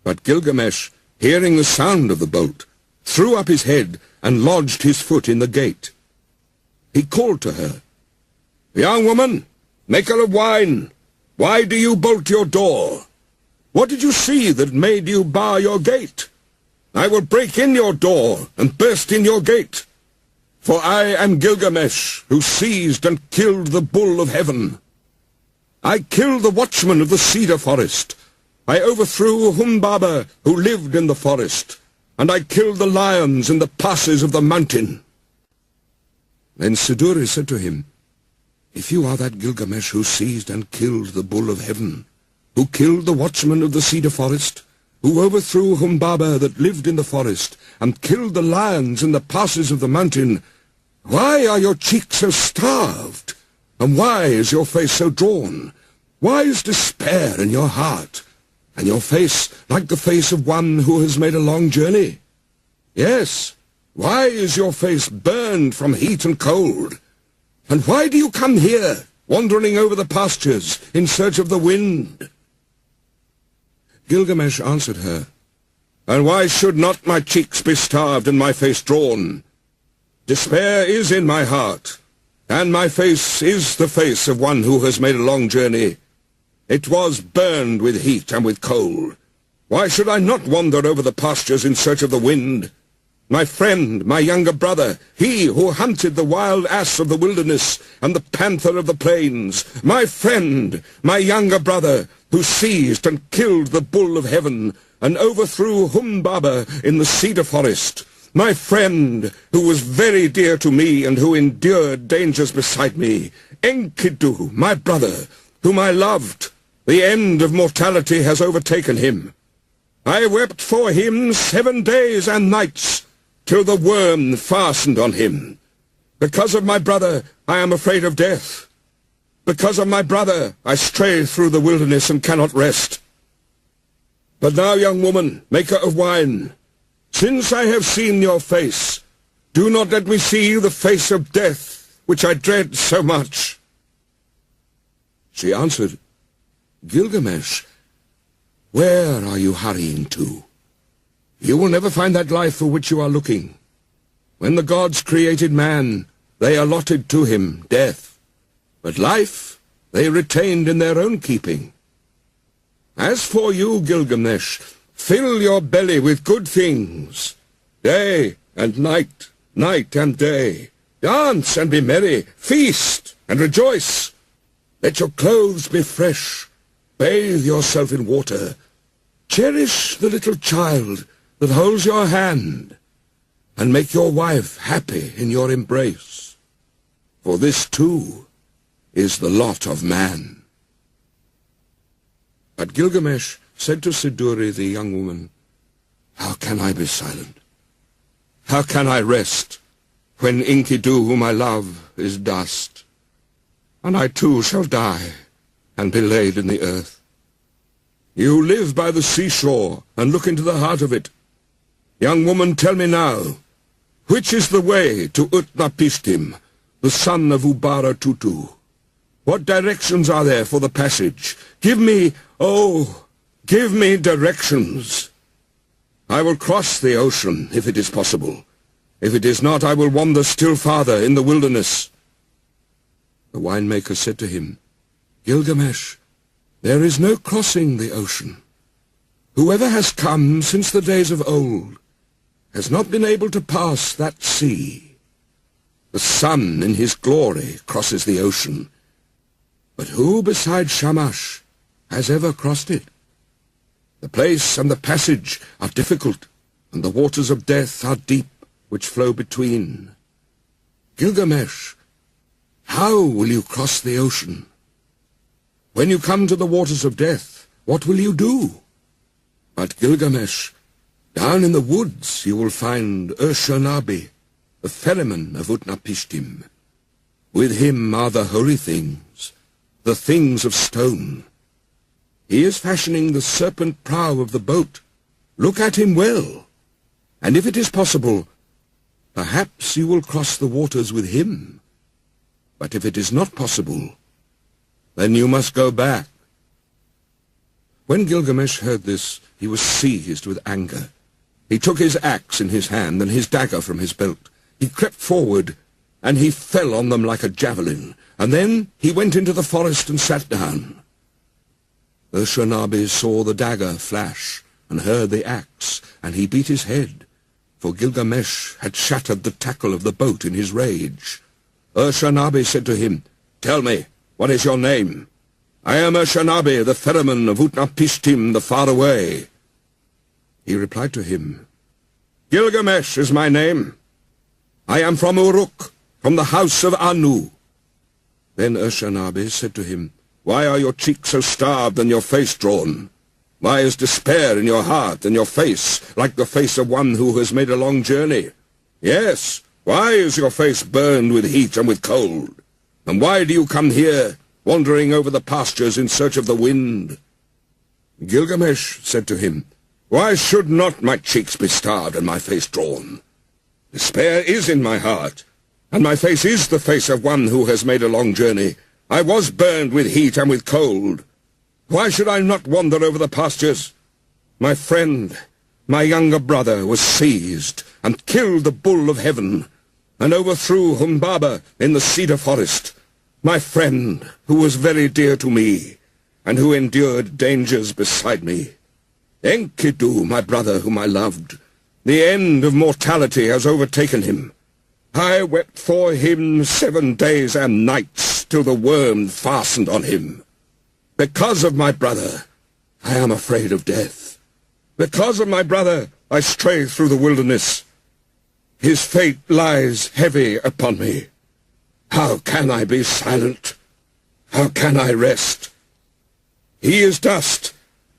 But Gilgamesh, hearing the sound of the bolt, threw up his head and lodged his foot in the gate. He called to her, "Young woman, maker of wine, why do you bolt your door? What did you see that made you bar your gate? I will break in your door and burst in your gate. For I am Gilgamesh, who seized and killed the bull of heaven. I killed the watchman of the cedar forest. I overthrew Humbaba, who lived in the forest, and I killed the lions in the passes of the mountain. Then Siduri said to him, If you are that Gilgamesh who seized and killed the bull of heaven, who killed the watchman of the cedar forest, who overthrew Humbaba that lived in the forest, and killed the lions in the passes of the mountain, why are your cheeks so starved? And why is your face so drawn? Why is despair in your heart, and your face like the face of one who has made a long journey? Yes, why is your face burned from heat and cold? And why do you come here, wandering over the pastures in search of the wind? Gilgamesh answered her, And why should not my cheeks be starved and my face drawn? Despair is in my heart, and my face is the face of one who has made a long journey. It was burned with heat and with cold. Why should I not wander over the pastures in search of the wind? My friend, my younger brother, he who hunted the wild ass of the wilderness and the panther of the plains, my friend, my younger brother, who seized and killed the bull of heaven and overthrew Humbaba in the cedar forest, my friend, who was very dear to me and who endured dangers beside me, Enkido, my brother, whom I loved. The end of mortality has overtaken him. I wept for him 7 days and nights, till the worm fastened on him. Because of my brother, I am afraid of death. Because of my brother, I stray through the wilderness and cannot rest. But now, young woman, maker of wine, since I have seen your face, do not let me see the face of death, which I dread so much. She answered, Gilgamesh, where are you hurrying to? You will never find that life for which you are looking. When the gods created man, they allotted to him death, but life they retained in their own keeping. As for you, Gilgamesh, fill your belly with good things, day and night, night and day. Dance and be merry, feast and rejoice. Let your clothes be fresh, bathe yourself in water. Cherish the little child that holds your hand, and make your wife happy in your embrace. For this, too, is the lot of man. But Gilgamesh said to Siduri, the young woman, How can I be silent? How can I rest when Enkido, whom I love, is dust? And I too shall die and be laid in the earth. You live by the seashore and look into the heart of it. Young woman, tell me now, which is the way to Utnapishtim, the son of Tutu? What directions are there for the passage? Give me, oh, give me directions. I will cross the ocean, if it is possible. If it is not, I will wander still farther in the wilderness. The winemaker said to him, Gilgamesh, there is no crossing the ocean. Whoever has come since the days of old has not been able to pass that sea. The sun in his glory crosses the ocean, but who besides Shamash has ever crossed it? The place and the passage are difficult, and the waters of death are deep, which flow between. Gilgamesh, how will you cross the ocean? When you come to the waters of death, what will you do? But Gilgamesh, down in the woods you will find Urshanabi, the ferryman of Utnapishtim. With him are the holy things, the things of stone. He is fashioning the serpent prow of the boat. Look at him well, and if it is possible, perhaps you will cross the waters with him. But if it is not possible, then you must go back. When Gilgamesh heard this, he was seized with anger. He took his axe in his hand and his dagger from his belt. He crept forward, and he fell on them like a javelin. And then he went into the forest and sat down. Urshanabi saw the dagger flash and heard the axe, and he beat his head, for Gilgamesh had shattered the tackle of the boat in his rage. Urshanabi said to him, "Tell me, what is your name?" "I am Urshanabi, the ferryman of Utnapishtim, the faraway." He replied to him, "Gilgamesh is my name. I am from Uruk, from the house of Anu." Then Urshanabi said to him, "Why are your cheeks so starved and your face drawn? Why is despair in your heart and your face like the face of one who has made a long journey? Yes, why is your face burned with heat and with cold? And why do you come here, wandering over the pastures in search of the wind?" Gilgamesh said to him, "Why should not my cheeks be starved and my face drawn? Despair is in my heart, and my face is the face of one who has made a long journey. I was burned with heat and with cold. Why should I not wander over the pastures? My friend, my younger brother, was seized and killed the bull of heaven, and overthrew Humbaba in the cedar forest. My friend, who was very dear to me, and who endured dangers beside me. Enkido, my brother whom I loved, the end of mortality has overtaken him. I wept for him 7 days and nights, till the worm fastened on him. Because of my brother, I am afraid of death. Because of my brother, I stray through the wilderness. His fate lies heavy upon me. How can I be silent? How can I rest? He is dust,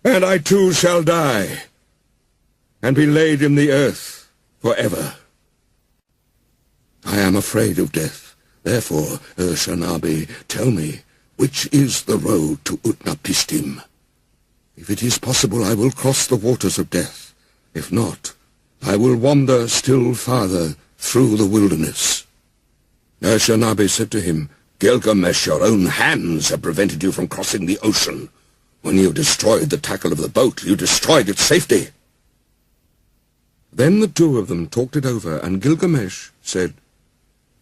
and I too shall die, and be laid in the earth forever. I am afraid of death. Therefore, Urshanabi, tell me, which is the road to Utnapishtim? If it is possible, I will cross the waters of death. If not, I will wander still farther through the wilderness." Urshanabi said to him, "Gilgamesh, your own hands have prevented you from crossing the ocean. When you destroyed the tackle of the boat, you destroyed its safety." Then the two of them talked it over, and Gilgamesh said,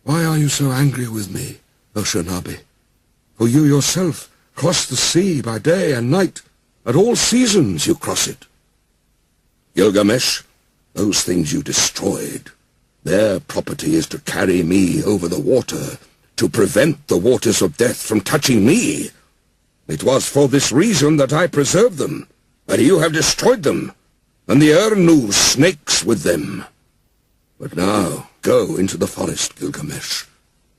"Why are you so angry with me, Urshanabi? For you yourself cross the sea by day and night. At all seasons you cross it." "Gilgamesh, those things you destroyed, their property is to carry me over the water, to prevent the waters of death from touching me. It was for this reason that I preserved them, but you have destroyed them, and the Urnu snakes with them. But now go into the forest, Gilgamesh.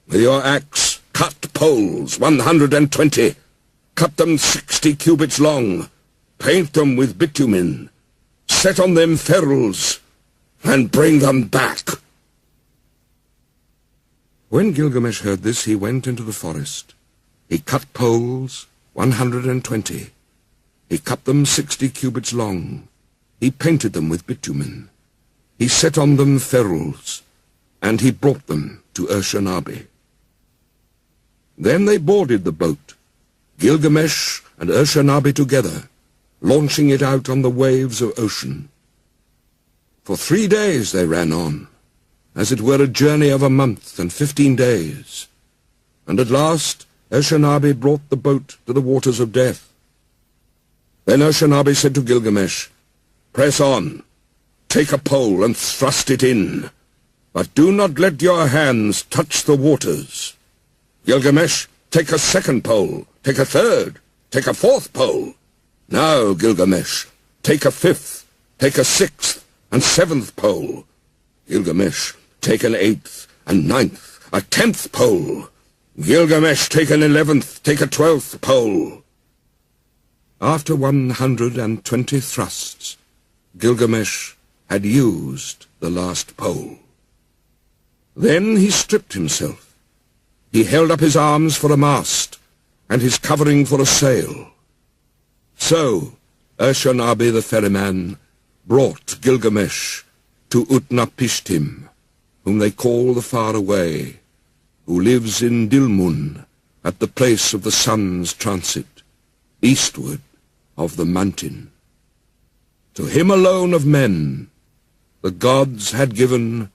With your axe, cut poles 120, cut them 60 cubits long, paint them with bitumen, set on them ferrules, and bring them back." When Gilgamesh heard this, he went into the forest. He cut poles 120. He cut them 60 cubits long. He painted them with bitumen. He set on them ferrules, and he brought them to Urshanabi. Then they boarded the boat, Gilgamesh and Urshanabi together, launching it out on the waves of ocean. For 3 days they ran on, as it were a journey of a month and 15 days. And at last Urshanabi brought the boat to the waters of death. Then Urshanabi said to Gilgamesh, "Press on, take a pole and thrust it in, but do not let your hands touch the waters. Gilgamesh, take a second pole, take a third, take a fourth pole. Now, Gilgamesh, take a fifth, take a sixth and seventh pole. Gilgamesh, take an eighth and ninth, a 10th pole. Gilgamesh, take an 11th, take a 12th pole." After 120 thrusts, Gilgamesh had used the last pole. Then he stripped himself. He held up his arms for a mast, and his covering for a sail. So Urshanabi the ferryman brought Gilgamesh to Utnapishtim, whom they call the Faraway, who lives in Dilmun, at the place of the sun's transit, eastward of the mountain. To him alone of men the gods had given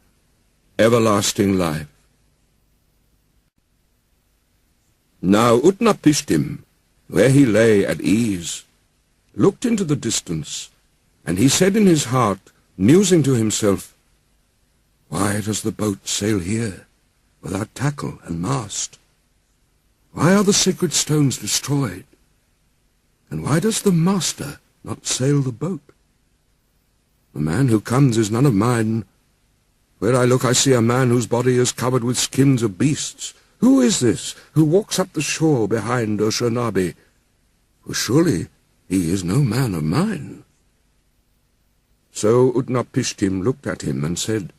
everlasting life. Now Utnapishtim, where he lay at ease, looked into the distance, and he said in his heart, musing to himself, Why does the boat sail here, without tackle and mast? Why are the sacred stones destroyed? And why does the master not sail the boat? The man who comes is none of mine. Where I look I see a man whose body is covered with skins of beasts. Who is this who walks up the shore behind Ushernabi? For surely he is no man of mine. So Utnapishtim looked at him and said,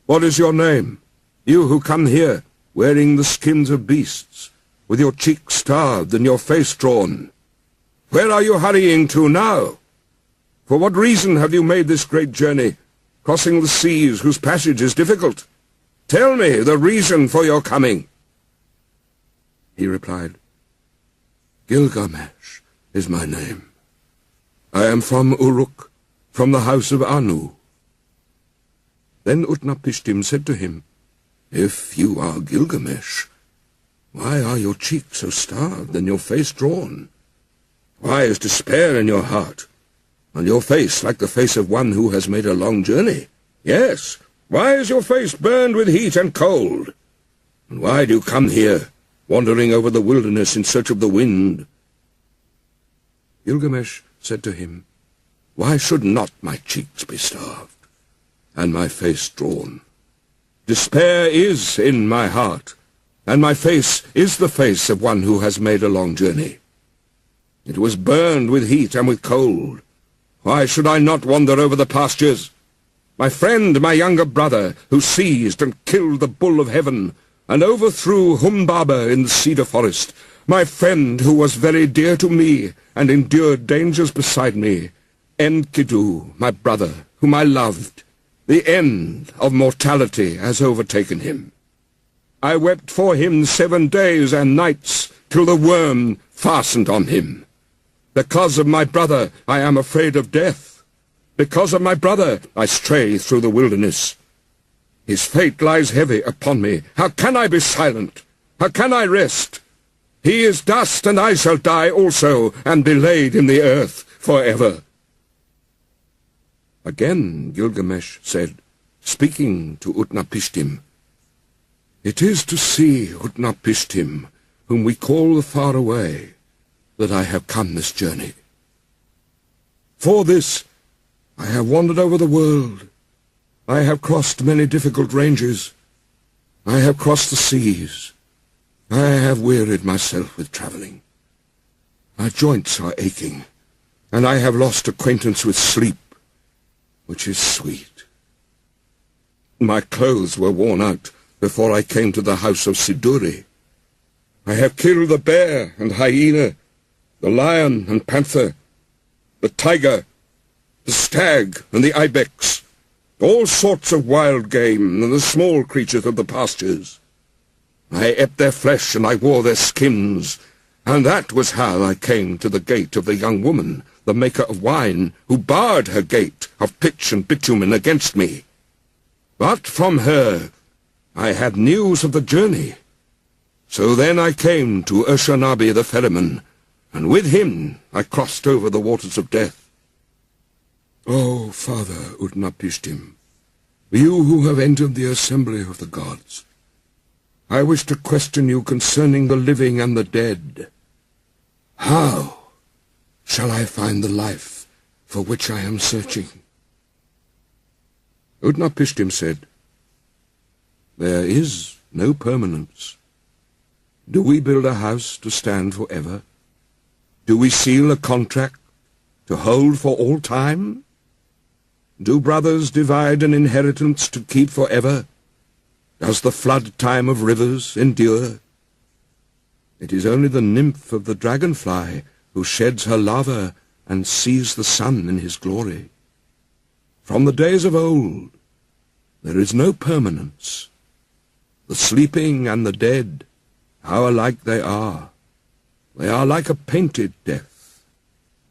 What is your name, you who come here, wearing the skins of beasts, with your cheeks starved and your face drawn? Where are you hurrying to now? For what reason have you made this great journey, crossing the seas whose passage is difficult? Tell me the reason for your coming. He replied, Gilgamesh is my name. I am from Uruk, from the house of Anu. Then Utnapishtim said to him, If you are Gilgamesh, why are your cheeks so starved and your face drawn? Why is despair in your heart, and your face like the face of one who has made a long journey? Yes, why is your face burned with heat and cold? And why do you come here, wandering over the wilderness in search of the wind? Gilgamesh said to him, Why should not my cheeks be starved, and my face drawn? Despair is in my heart, and my face is the face of one who has made a long journey. It was burned with heat and with cold. Why should I not wander over the pastures? My friend, my younger brother, who seized and killed the bull of heaven, and overthrew Humbaba in the cedar forest, my friend who was very dear to me, and endured dangers beside me, Enkido, my brother, whom I loved, the end of mortality has overtaken him. I wept for him 7 days and nights, till the worm fastened on him. Because of my brother, I am afraid of death. Because of my brother, I stray through the wilderness. His fate lies heavy upon me. How can I be silent? How can I rest? He is dust, and I shall die also, and be laid in the earth forever. Again Gilgamesh said, speaking to Utnapishtim, It is to see Utnapishtim, whom we call the Far Away, that I have come this journey. For this I have wandered over the world. I have crossed many difficult ranges. I have crossed the seas. I have wearied myself with travelling. My joints are aching, and I have lost acquaintance with sleep, which is sweet. My clothes were worn out before I came to the house of Siduri. I have killed the bear and hyena, the lion and panther, the tiger, the stag and the ibex, all sorts of wild game and the small creatures of the pastures. I ate their flesh and I wore their skins, and that was how I came to the gate of the young woman, the maker of wine, who barred her gate of pitch and bitumen against me. But from her I had news of the journey. So then I came to Ushernabi the ferryman, and with him I crossed over the waters of death. O Father Utnapishtim, you who have entered the assembly of the gods, I wish to question you concerning the living and the dead. How shall I find the life for which I am searching? Utnapishtim said, There is no permanence. Do we build a house to stand forever? Do we seal a contract to hold for all time? Do brothers divide an inheritance to keep forever? Does the flood time of rivers endure? It is only the nymph of the dragonfly who sheds her lava and sees the sun in his glory. From the days of old, there is no permanence. The sleeping and the dead, how alike they are. They are like a painted death.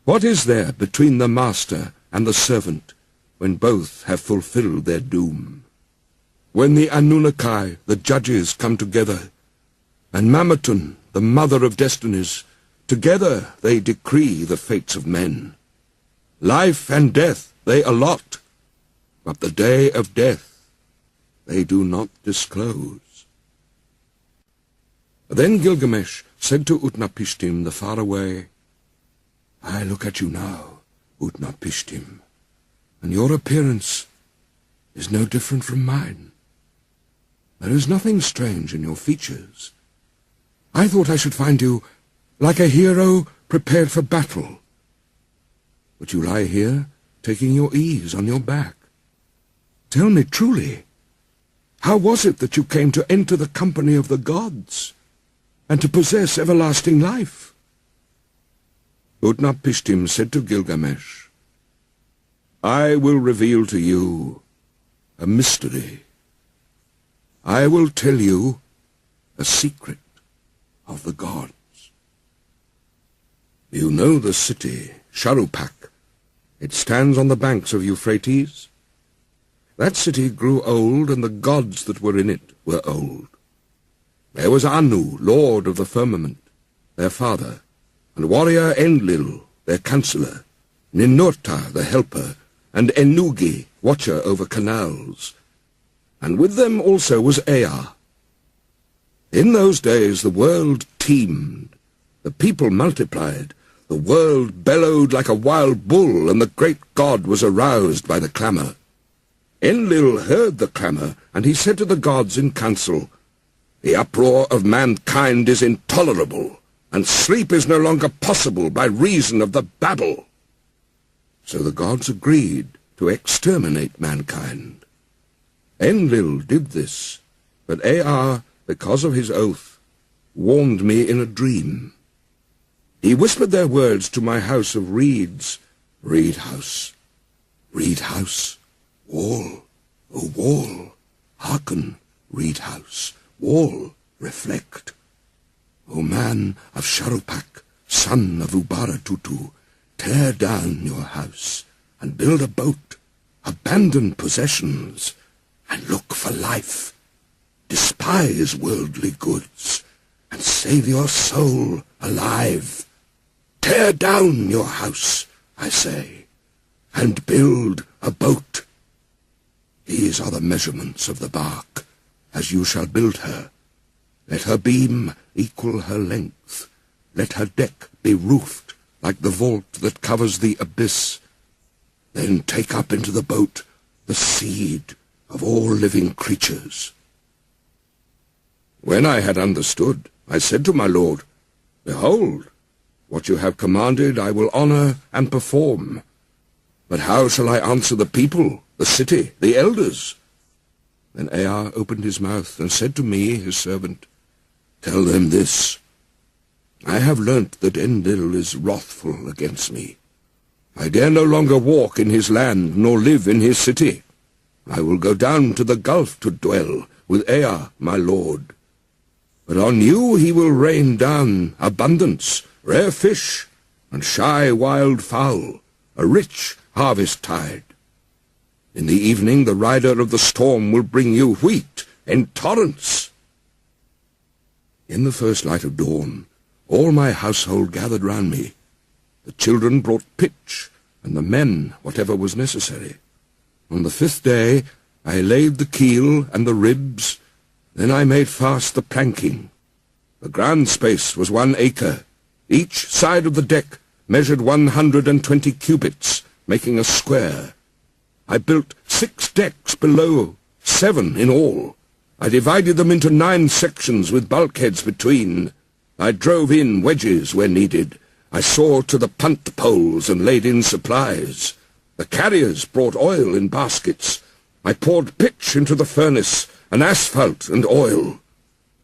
What is there between the master and the servant when both have fulfilled their doom? When the anunnaki, the judges, come together, and Mamatun, the mother of destinies, together they decree the fates of men. Life and death they allot, but the day of death they do not disclose." Then Gilgamesh said to Utnapishtim the faraway, "I look at you now, Utnapishtim, and your appearance is no different from mine. There is nothing strange in your features. I thought I should find you like a hero prepared for battle. But you lie here, taking your ease on your back. Tell me truly, how was it that you came to enter the company of the gods, and to possess everlasting life?" Utnapishtim said to Gilgamesh, "I will reveal to you a mystery. I will tell you a secret of the gods. You know the city, Sharupak. It stands on the banks of Euphrates. That city grew old, and the gods that were in it were old. There was Anu, lord of the firmament, their father, and warrior Enlil, their counselor, Ninurta, the helper, and Ennugi, watcher over canals. And with them also was Ea. In those days the world teemed, the people multiplied, the world bellowed like a wild bull, and the great god was aroused by the clamour. Enlil heard the clamour, and he said to the gods in council, "The uproar of mankind is intolerable, and sleep is no longer possible by reason of the babel." So the gods agreed to exterminate mankind. Enlil did this, but Ea, because of his oath, warned me in a dream. He whispered their words to my house of reeds, "Reed house, reed house, wall, O wall, hearken, reed house, wall, reflect. O man of Sharupak, son of Ubaratutu, tear down your house, and build a boat, abandon possessions, and look for life. Despise worldly goods, and save your soul alive. Tear down your house, I say, and build a boat. These are the measurements of the bark, as you shall build her. Let her beam equal her length. Let her deck be roofed like the vault that covers the abyss. Then take up into the boat the seed of all living creatures." When I had understood, I said to my lord, "Behold, what you have commanded I will honour and perform. But how shall I answer the people, the city, the elders?" Then Ea opened his mouth and said to me, his servant, "Tell them this. I have learnt that Enlil is wrathful against me. I dare no longer walk in his land, nor live in his city. I will go down to the gulf to dwell with Ea, my lord. But on you he will rain down abundance, rare fish, and shy wild fowl, a rich harvest tide. In the evening the rider of the storm will bring you wheat in torrents." In the first light of dawn, all my household gathered round me. The children brought pitch, and the men whatever was necessary. On the 5th day I laid the keel and the ribs, then I made fast the planking. The ground space was 1 acre. Each side of the deck measured 120 cubits, making a square. I built 6 decks below, 7 in all. I divided them into 9 sections with bulkheads between. I drove in wedges where needed. I saw to the punt poles and laid in supplies. The carriers brought oil in baskets. I poured pitch into the furnace, and asphalt and oil.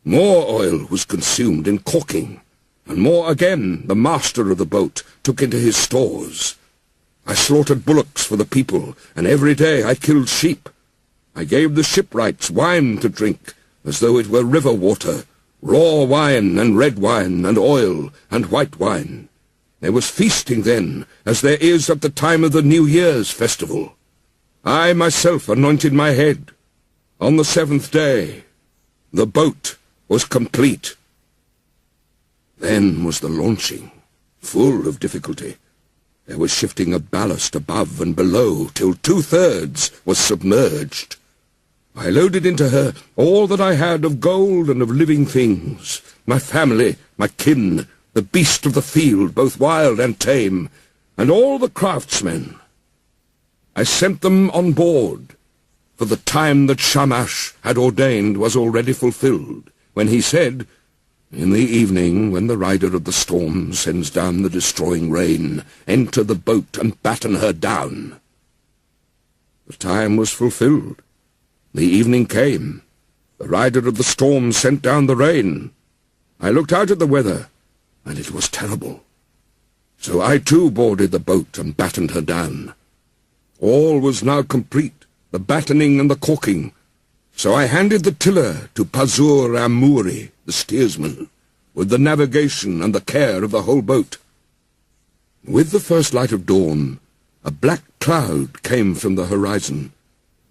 More oil was consumed in caulking, and more again the master of the boat took into his stores. I slaughtered bullocks for the people, and every day I killed sheep. I gave the shipwrights wine to drink, as though it were river water, raw wine and red wine and oil and white wine. There was feasting then, as there is at the time of the New Year's festival. I myself anointed my head. On the 7th day, the boat was complete. Then was the launching, full of difficulty. There was shifting of ballast above and below, till 2/3 was submerged. I loaded into her all that I had of gold and of living things, my family, my kin, the beast of the field, both wild and tame, and all the craftsmen. I sent them on board, for the time that Shamash had ordained was already fulfilled, when he said, "In the evening, when the rider of the storm sends down the destroying rain, enter the boat and batten her down." The time was fulfilled. The evening came. The rider of the storm sent down the rain. I looked out at the weather, and it was terrible. So I too boarded the boat and battened her down. All was now complete, the battening and the caulking. So I handed the tiller to Pazur Amuri, the steersman, with the navigation and the care of the whole boat. With the first light of dawn, a black cloud came from the horizon.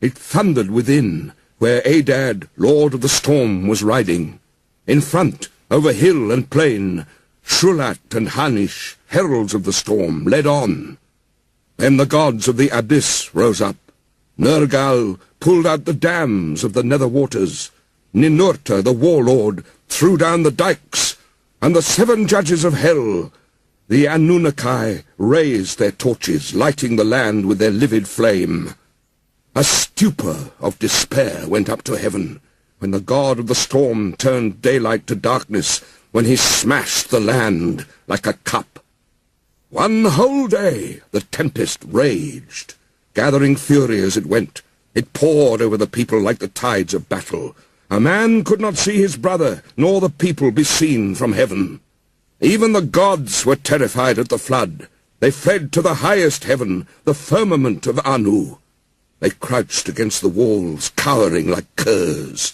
It thundered within, where Adad, lord of the storm, was riding. In front, over hill and plain, Shulat and Hanish, heralds of the storm, led on. Then the gods of the abyss rose up. Nergal pulled out the dams of the nether waters. Ninurta, the warlord, threw down the dikes, and the 7 judges of hell, the anunnaki, raised their torches, lighting the land with their livid flame. A stupor of despair went up to heaven, when the god of the storm turned daylight to darkness, when he smashed the land like a cup. 1 whole day the tempest raged, gathering fury as it went. It poured over the people like the tides of battle. A man could not see his brother, nor the people be seen from heaven. Even the gods were terrified at the flood. They fled to the highest heaven, the firmament of Anu. They crouched against the walls, cowering like curs.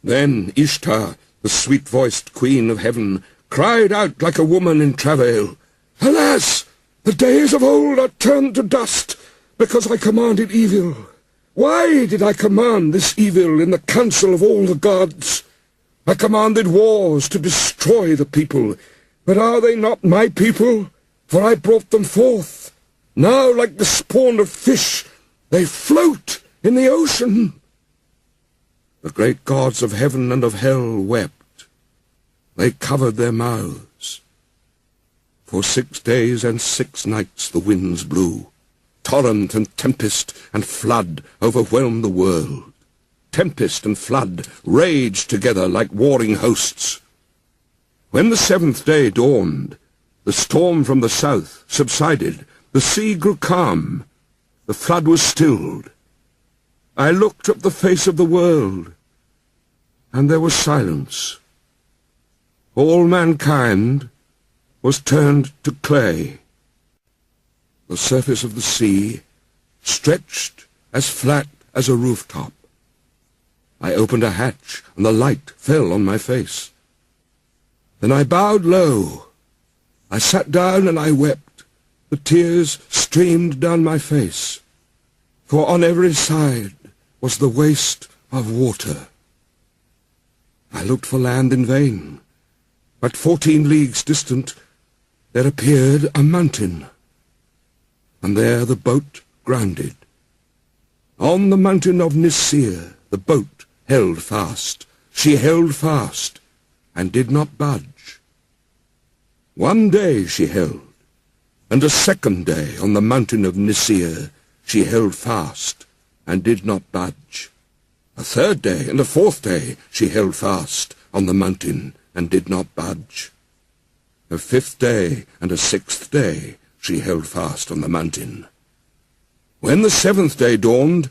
Then Ishtar, the sweet-voiced queen of heaven, cried out like a woman in travail, "Alas! The days of old are turned to dust, because I commanded evil. Why did I command this evil in the council of all the gods? I commanded wars to destroy the people, but are they not my people? For I brought them forth. Now, like the spawn of fish, they float in the ocean." The great gods of heaven and of hell wept. They covered their mouths. For 6 days and 6 nights the winds blew. Torrent and tempest and flood overwhelmed the world. Tempest and flood raged together like warring hosts. When the 7th day dawned, the storm from the south subsided. The sea grew calm. The flood was stilled. I looked up the face of the world, and there was silence. All mankind was turned to clay. The surface of the sea stretched as flat as a rooftop. I opened a hatch, and the light fell on my face. Then I bowed low. I sat down and I wept. The tears streamed down my face, for on every side was the waste of water. I looked for land in vain, but 14 leagues distant there appeared a mountain, and there the boat grounded. On the mountain of Nisir the boat held fast. She held fast, and did not budge. 1 day she held, and a 2nd day on the mountain of Nisir she held fast, and did not budge. A 3rd day and a 4th day she held fast on the mountain, and did not budge. A 5th day and a 6th day she held fast on the mountain. When the 7th day dawned,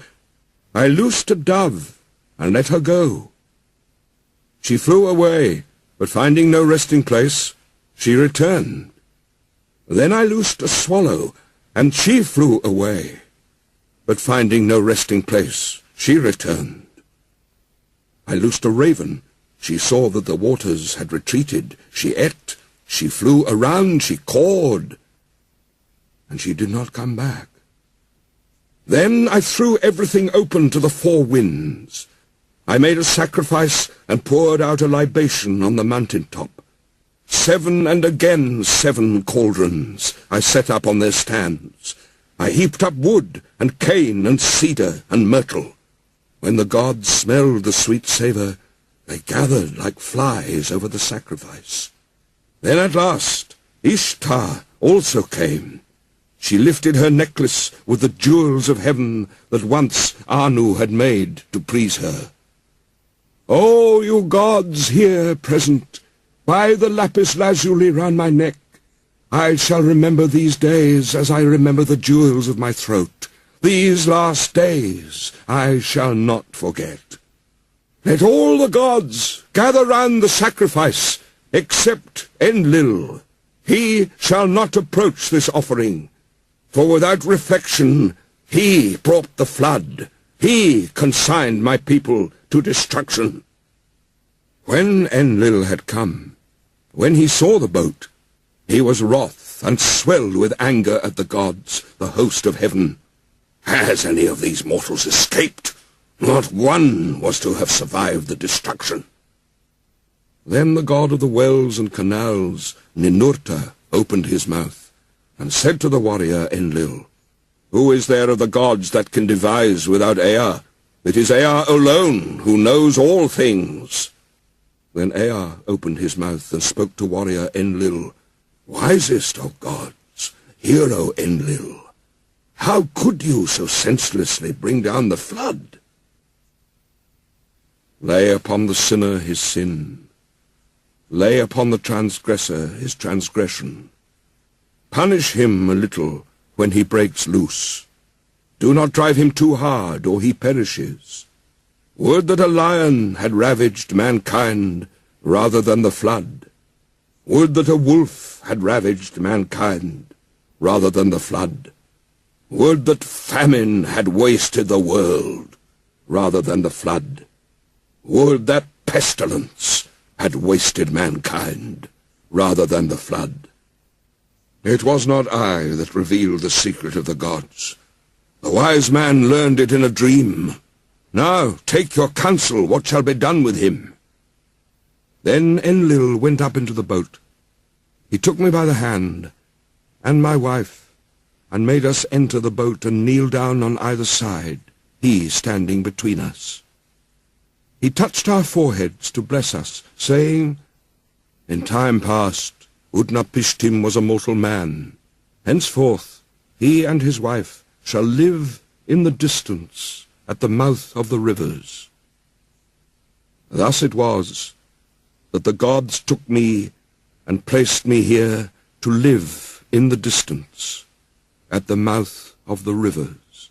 I loosed a dove, and let her go. She flew away, but finding no resting place, she returned. Then I loosed a swallow, and she flew away, but finding no resting place, she returned. I loosed a raven. She saw that the waters had retreated. She ate, she flew around, she cawed, and she did not come back. Then I threw everything open to the 4 winds. I made a sacrifice and poured out a libation on the mountain-top. 7 and again 7 cauldrons I set up on their stands. I heaped up wood and cane and cedar and myrtle. When the gods smelled the sweet savour, they gathered like flies over the sacrifice. Then at last Ishtar also came. She lifted her necklace with the jewels of heaven that once Anu had made to please her. "O you gods here present, by the lapis lazuli round my neck, I shall remember these days as I remember the jewels of my throat. These last days I shall not forget. Let all the gods gather round the sacrifice, except Enlil. He shall not approach this offering, for without reflection he brought the flood. He consigned my people to destruction." When Enlil had come, when he saw the boat, he was wroth and swelled with anger at the gods, the host of heaven. "Has any of these mortals escaped? Not one was to have survived the destruction." Then the god of the wells and canals, Ninurta, opened his mouth, and said to the warrior Enlil, "Who is there of the gods that can devise without Ea? It is Ea alone who knows all things." Then Ea opened his mouth and spoke to warrior Enlil, "Wisest of gods, hero Enlil, how could you so senselessly bring down the flood? Lay upon the sinner his sin. Lay upon the transgressor his transgression. Punish him a little when he breaks loose. Do not drive him too hard, or he perishes. Would that a lion had ravaged mankind rather than the flood. Would that a wolf had ravaged mankind rather than the flood. Would that famine had wasted the world rather than the flood. Would that pestilence had wasted mankind rather than the flood. It was not I that revealed the secret of the gods. The wise man learned it in a dream. Now take your counsel what shall be done with him." Then Enlil went up into the boat. He took me by the hand, and my wife, and made us enter the boat and kneel down on either side, he standing between us. He touched our foreheads to bless us, saying, "In time past, Utnapishtim was a mortal man. Henceforth, he and his wife shall live in the distance at the mouth of the rivers." Thus it was that the gods took me and placed me here to live in the distance at the mouth of the rivers.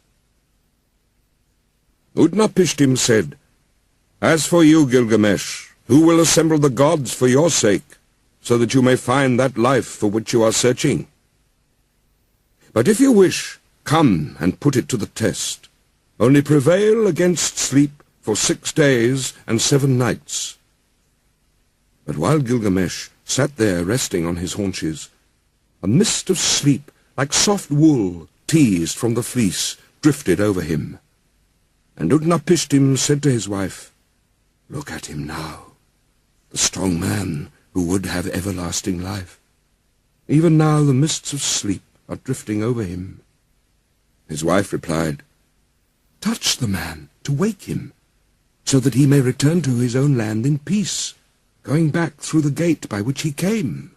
Utnapishtim said, "As for you, Gilgamesh, who will assemble the gods for your sake, so that you may find that life for which you are searching? But if you wish, come and put it to the test. Only prevail against sleep for 6 days and 7 nights." But while Gilgamesh sat there resting on his haunches, a mist of sleep, like soft wool teased from the fleece, drifted over him. And Utnapishtim said to his wife, "Look at him now, the strong man who would have everlasting life. Even now the mists of sleep are drifting over him." His wife replied, "Touch the man to wake him, so that he may return to his own land in peace, going back through the gate by which he came."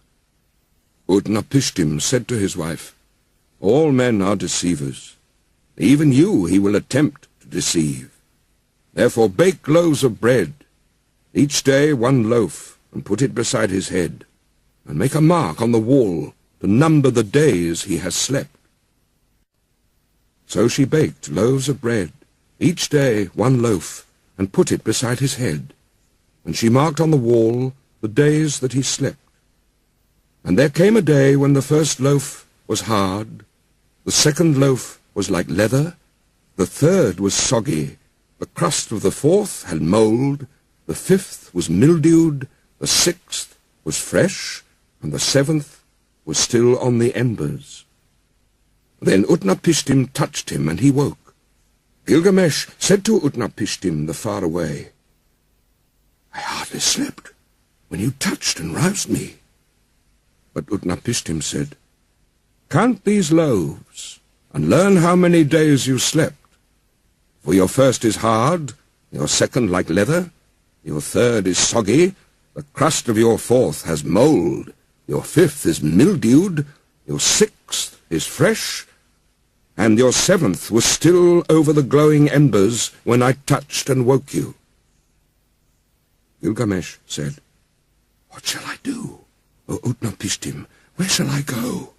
Utnapishtim said to his wife, "All men are deceivers. Even you he will attempt to deceive. Therefore bake loaves of bread, each day 1 loaf, and put it beside his head, and make a mark on the wall to number the days he has slept." So she baked loaves of bread, each day 1 loaf, and put it beside his head, and she marked on the wall the days that he slept. And there came a day when the first loaf was hard, the second loaf was like leather, the third was soggy, the crust of the fourth had mould, the fifth was mildewed, the sixth was fresh, and the seventh was still on the embers. Then Utnapishtim touched him, and he woke. Gilgamesh said to Utnapishtim the far away, "I hardly slept when you touched and roused me." But Utnapishtim said, "Count these loaves, and learn how many days you slept. For your first is hard, your second like leather, your third is soggy, the crust of your fourth has mould, your fifth is mildewed, your sixth is fresh, and your seventh was still over the glowing embers when I touched and woke you." Gilgamesh said, "What shall I do, O Utnapishtim? Where shall I go?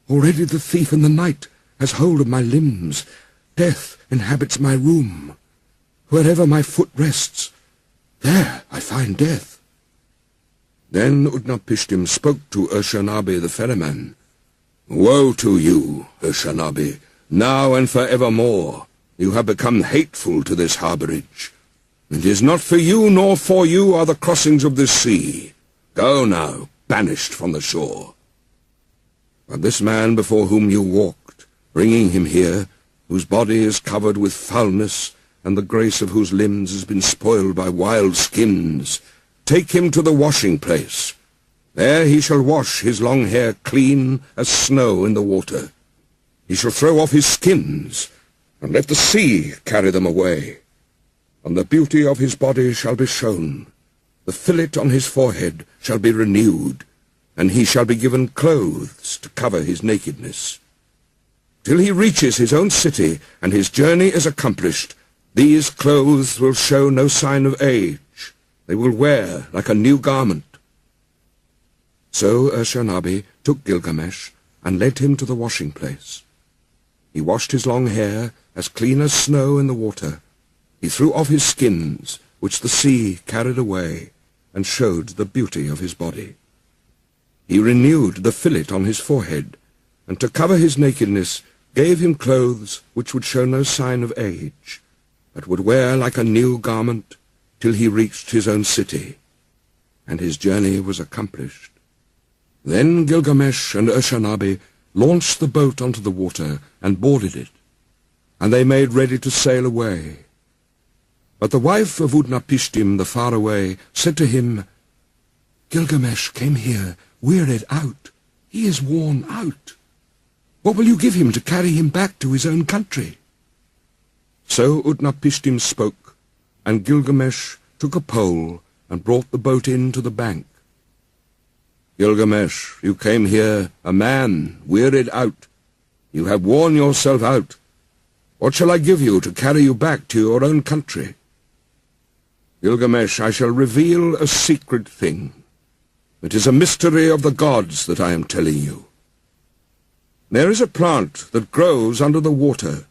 Already the thief in the night has hold of my limbs. Death inhabits my room. Wherever my foot rests, there I find death." Then Utnapishtim spoke to Urshanabi the ferryman. "Woe to you, Urshanabi! Now and for evermore you have become hateful to this harbourage. It is not for you nor for you are the crossings of this sea. Go now, banished from the shore. But this man before whom you walked, bringing him here, whose body is covered with foulness, and the grace of whose limbs has been spoiled by wild skins, take him to the washing place. There he shall wash his long hair clean as snow in the water. He shall throw off his skins, and let the sea carry them away. And the beauty of his body shall be shown. The fillet on his forehead shall be renewed, and he shall be given clothes to cover his nakedness. Till he reaches his own city, and his journey is accomplished, these clothes will show no sign of age. They will wear like a new garment." So Urshanabi took Gilgamesh and led him to the washing place. He washed his long hair as clean as snow in the water. He threw off his skins, which the sea carried away, and showed the beauty of his body. He renewed the fillet on his forehead, and to cover his nakedness gave him clothes which would show no sign of age, but would wear like a new garment till he reached his own city, and his journey was accomplished. Then Gilgamesh and Urshanabi launched the boat onto the water and boarded it, and they made ready to sail away. But the wife of Utnapishtim the faraway said to him, "Gilgamesh came here wearied out. He is worn out. What will you give him to carry him back to his own country?" So Utnapishtim spoke, and Gilgamesh took a pole and brought the boat in to the bank. "Gilgamesh, you came here a man, wearied out. You have worn yourself out. What shall I give you to carry you back to your own country?" "Gilgamesh, I shall reveal a secret thing. It is a mystery of the gods that I am telling you. There is a plant that grows under the water.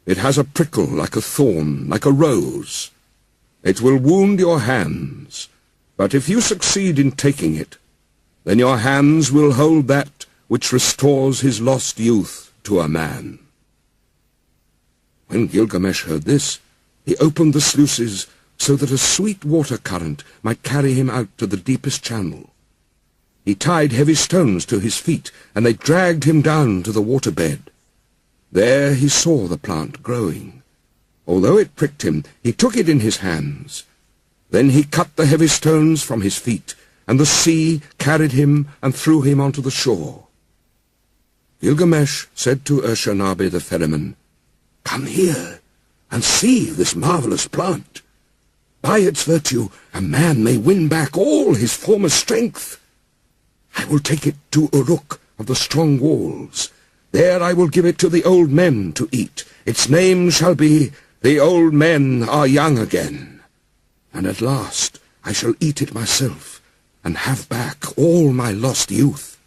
It has a prickle like a thorn, like a rose. It will wound your hands, but if you succeed in taking it, then your hands will hold that which restores his lost youth to a man." When Gilgamesh heard this, he opened the sluices so that a sweet water current might carry him out to the deepest channel. He tied heavy stones to his feet, and they dragged him down to the waterbed. There he saw the plant growing. Although it pricked him, he took it in his hands. Then he cut the heavy stones from his feet, and the sea carried him and threw him onto the shore. Gilgamesh said to Urshanabi the ferryman, "Come here and see this marvelous plant. By its virtue, a man may win back all his former strength. I will take it to Uruk of the strong walls. There I will give it to the old men to eat. Its name shall be, The Old Men Are Young Again. And at last I shall eat it myself, and have back all my lost youth."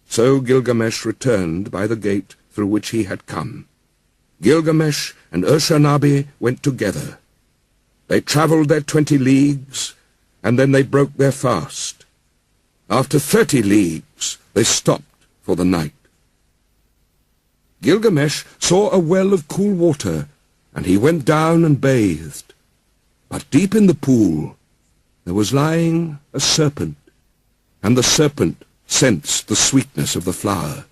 So Gilgamesh returned by the gate through which he had come. Gilgamesh and Urshanabi went together. They travelled their 20 leagues, and then they broke their fast. After 30 leagues, they stopped for the night. Gilgamesh saw a well of cool water, and he went down and bathed. But deep in the pool there was lying a serpent, and the serpent sensed the sweetness of the flower.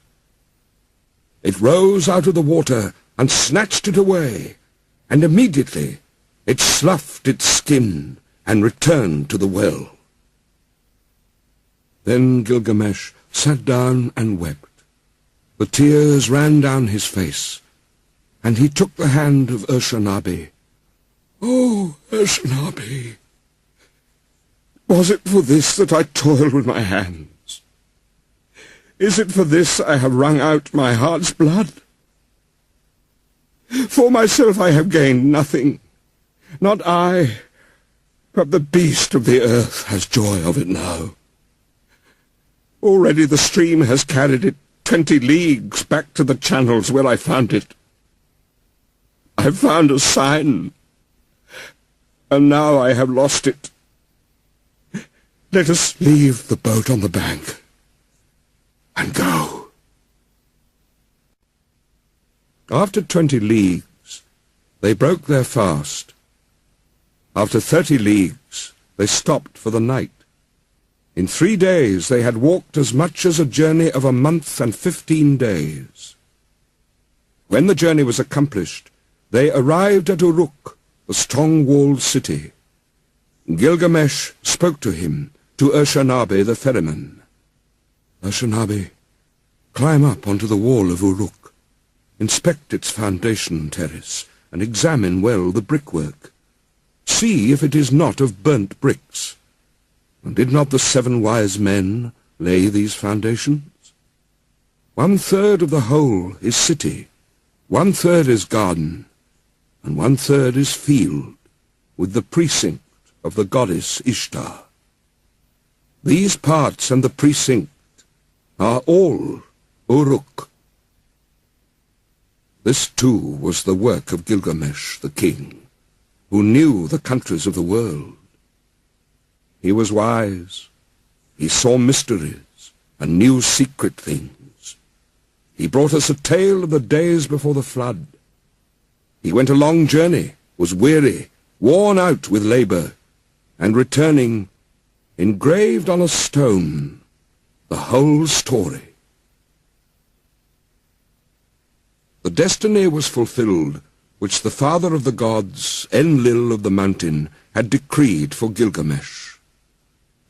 It rose out of the water and snatched it away, and immediately it sloughed its skin and returned to the well. Then Gilgamesh sat down and wept. The tears ran down his face, and he took the hand of Urshanabi. "Oh, Urshanabi, was it for this that I toiled with my hands? Is it for this I have wrung out my heart's blood? For myself I have gained nothing, not I, but the beast of the earth has joy of it now. Already the stream has carried it 20 leagues back to the channels where I found it. I found a sign, and now I have lost it. Let us leave the boat on the bank and go." After 20 leagues, they broke their fast. After 30 leagues, they stopped for the night. In 3 days they had walked as much as a journey of a month and 15 days. When the journey was accomplished, they arrived at Uruk, the strong-walled city. Gilgamesh spoke to him, to Urshanabi the ferryman. "Urshanabi, climb up onto the wall of Uruk. Inspect its foundation terrace, and examine well the brickwork. See if it is not of burnt bricks. And did not the 7 wise men lay these foundations? 1/3 of the whole is city, 1/3 is garden, and 1/3 is field, with the precinct of the goddess Ishtar. These parts and the precinct are all Uruk." This too was the work of Gilgamesh the king, who knew the countries of the world. He was wise, he saw mysteries, and knew secret things. He brought us a tale of the days before the flood. He went a long journey, was weary, worn out with labor, and returning, engraved on a stone the whole story. The destiny was fulfilled which the father of the gods, Enlil of the mountain, had decreed for Gilgamesh.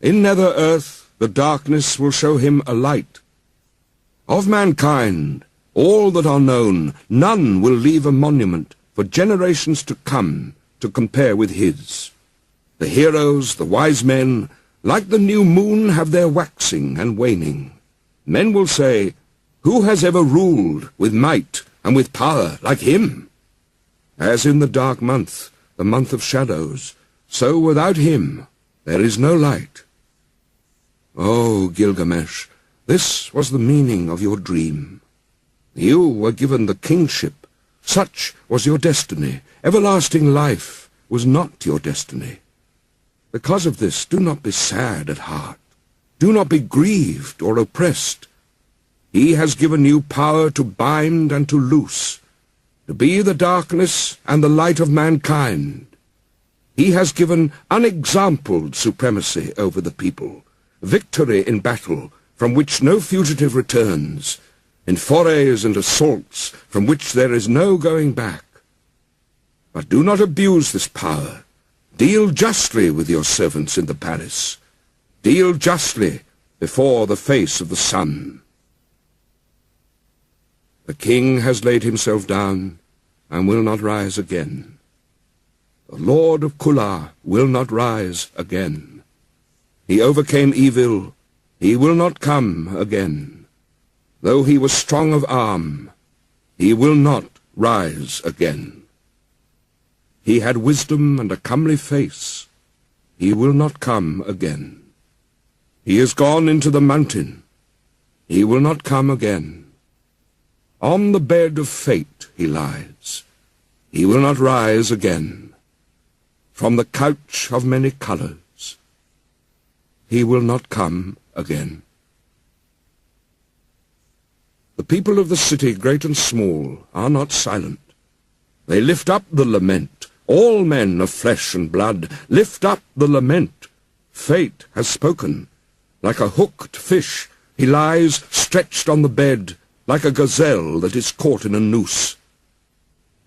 In nether earth the darkness will show him a light. Of mankind, all that are known, none will leave a monument for generations to come to compare with his. The heroes, the wise men, like the new moon, have their waxing and waning. Men will say, "Who has ever ruled with might and with power like him?" As in the dark month, the month of shadows, so without him there is no light. Oh, Gilgamesh, this was the meaning of your dream. You were given the kingship. Such was your destiny. Everlasting life was not your destiny. Because of this, do not be sad at heart. Do not be grieved or oppressed. He has given you power to bind and to loose, to be the darkness and the light of mankind. He has given unexampled supremacy over the people, victory in battle from which no fugitive returns, in forays and assaults from which there is no going back. But do not abuse this power. Deal justly with your servants in the palace. Deal justly before the face of the sun. The king has laid himself down and will not rise again. The Lord of Kula will not rise again. He overcame evil, he will not come again. Though he was strong of arm, he will not rise again. He had wisdom and a comely face, he will not come again. He is gone into the mountain, he will not come again. On the bed of fate he lies, he will not rise again. From the couch of many colors, he will not come again. The people of the city, great and small, are not silent. They lift up the lament. All men of flesh and blood, lift up the lament. Fate has spoken. Like a hooked fish, he lies stretched on the bed, like a gazelle that is caught in a noose.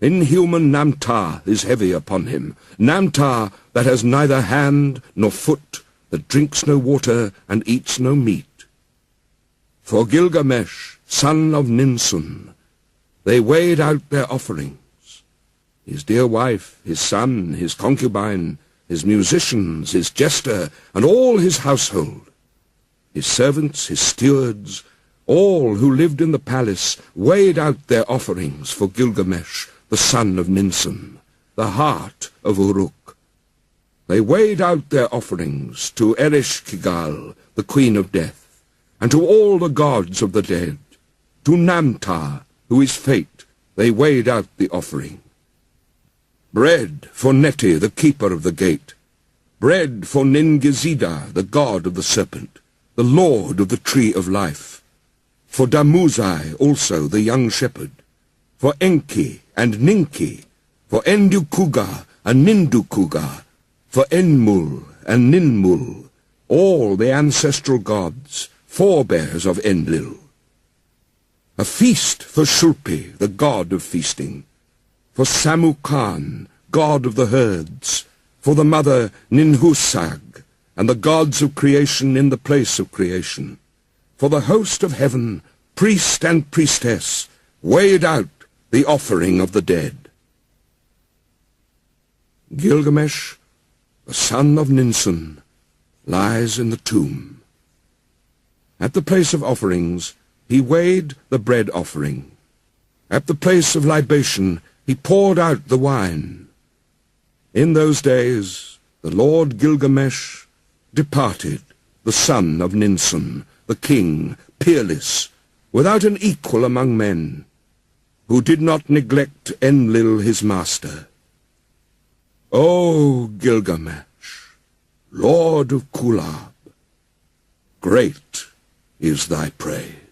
Inhuman Namtar is heavy upon him, Namtar that has neither hand nor foot, that drinks no water and eats no meat. For Gilgamesh, son of Ninsun, they weighed out their offerings. His dear wife, his son, his concubine, his musicians, his jester, and all his household, his servants, his stewards, all who lived in the palace, weighed out their offerings for Gilgamesh, the son of Ninsun, the heart of Uruk. They weighed out their offerings to Ereshkigal, the queen of death, and to all the gods of the dead. To Namtar, who is fate, they weighed out the offering. Bread for Neti, the keeper of the gate. Bread for Ningizida, the god of the serpent, the lord of the tree of life. For Damuzai also, the young shepherd. For Enki and Ninki. For Endukuga and Nindukuga. For Enmul and Ninmul, all the ancestral gods, forebears of Enlil. A feast for Shulpi, the god of feasting. For Samukan, god of the herds. For the mother Ninhusag, and the gods of creation in the place of creation. For the host of heaven, priest and priestess, weighed out the offering of the dead. Gilgamesh, the son of Ninsun, lies in the tomb. At the place of offerings, he weighed the bread offering. At the place of libation, he poured out the wine. In those days, the Lord Gilgamesh departed, the son of Ninsun, the king, peerless, without an equal among men, who did not neglect Enlil his master. O Gilgamesh, Lord of Kulab, great is thy praise.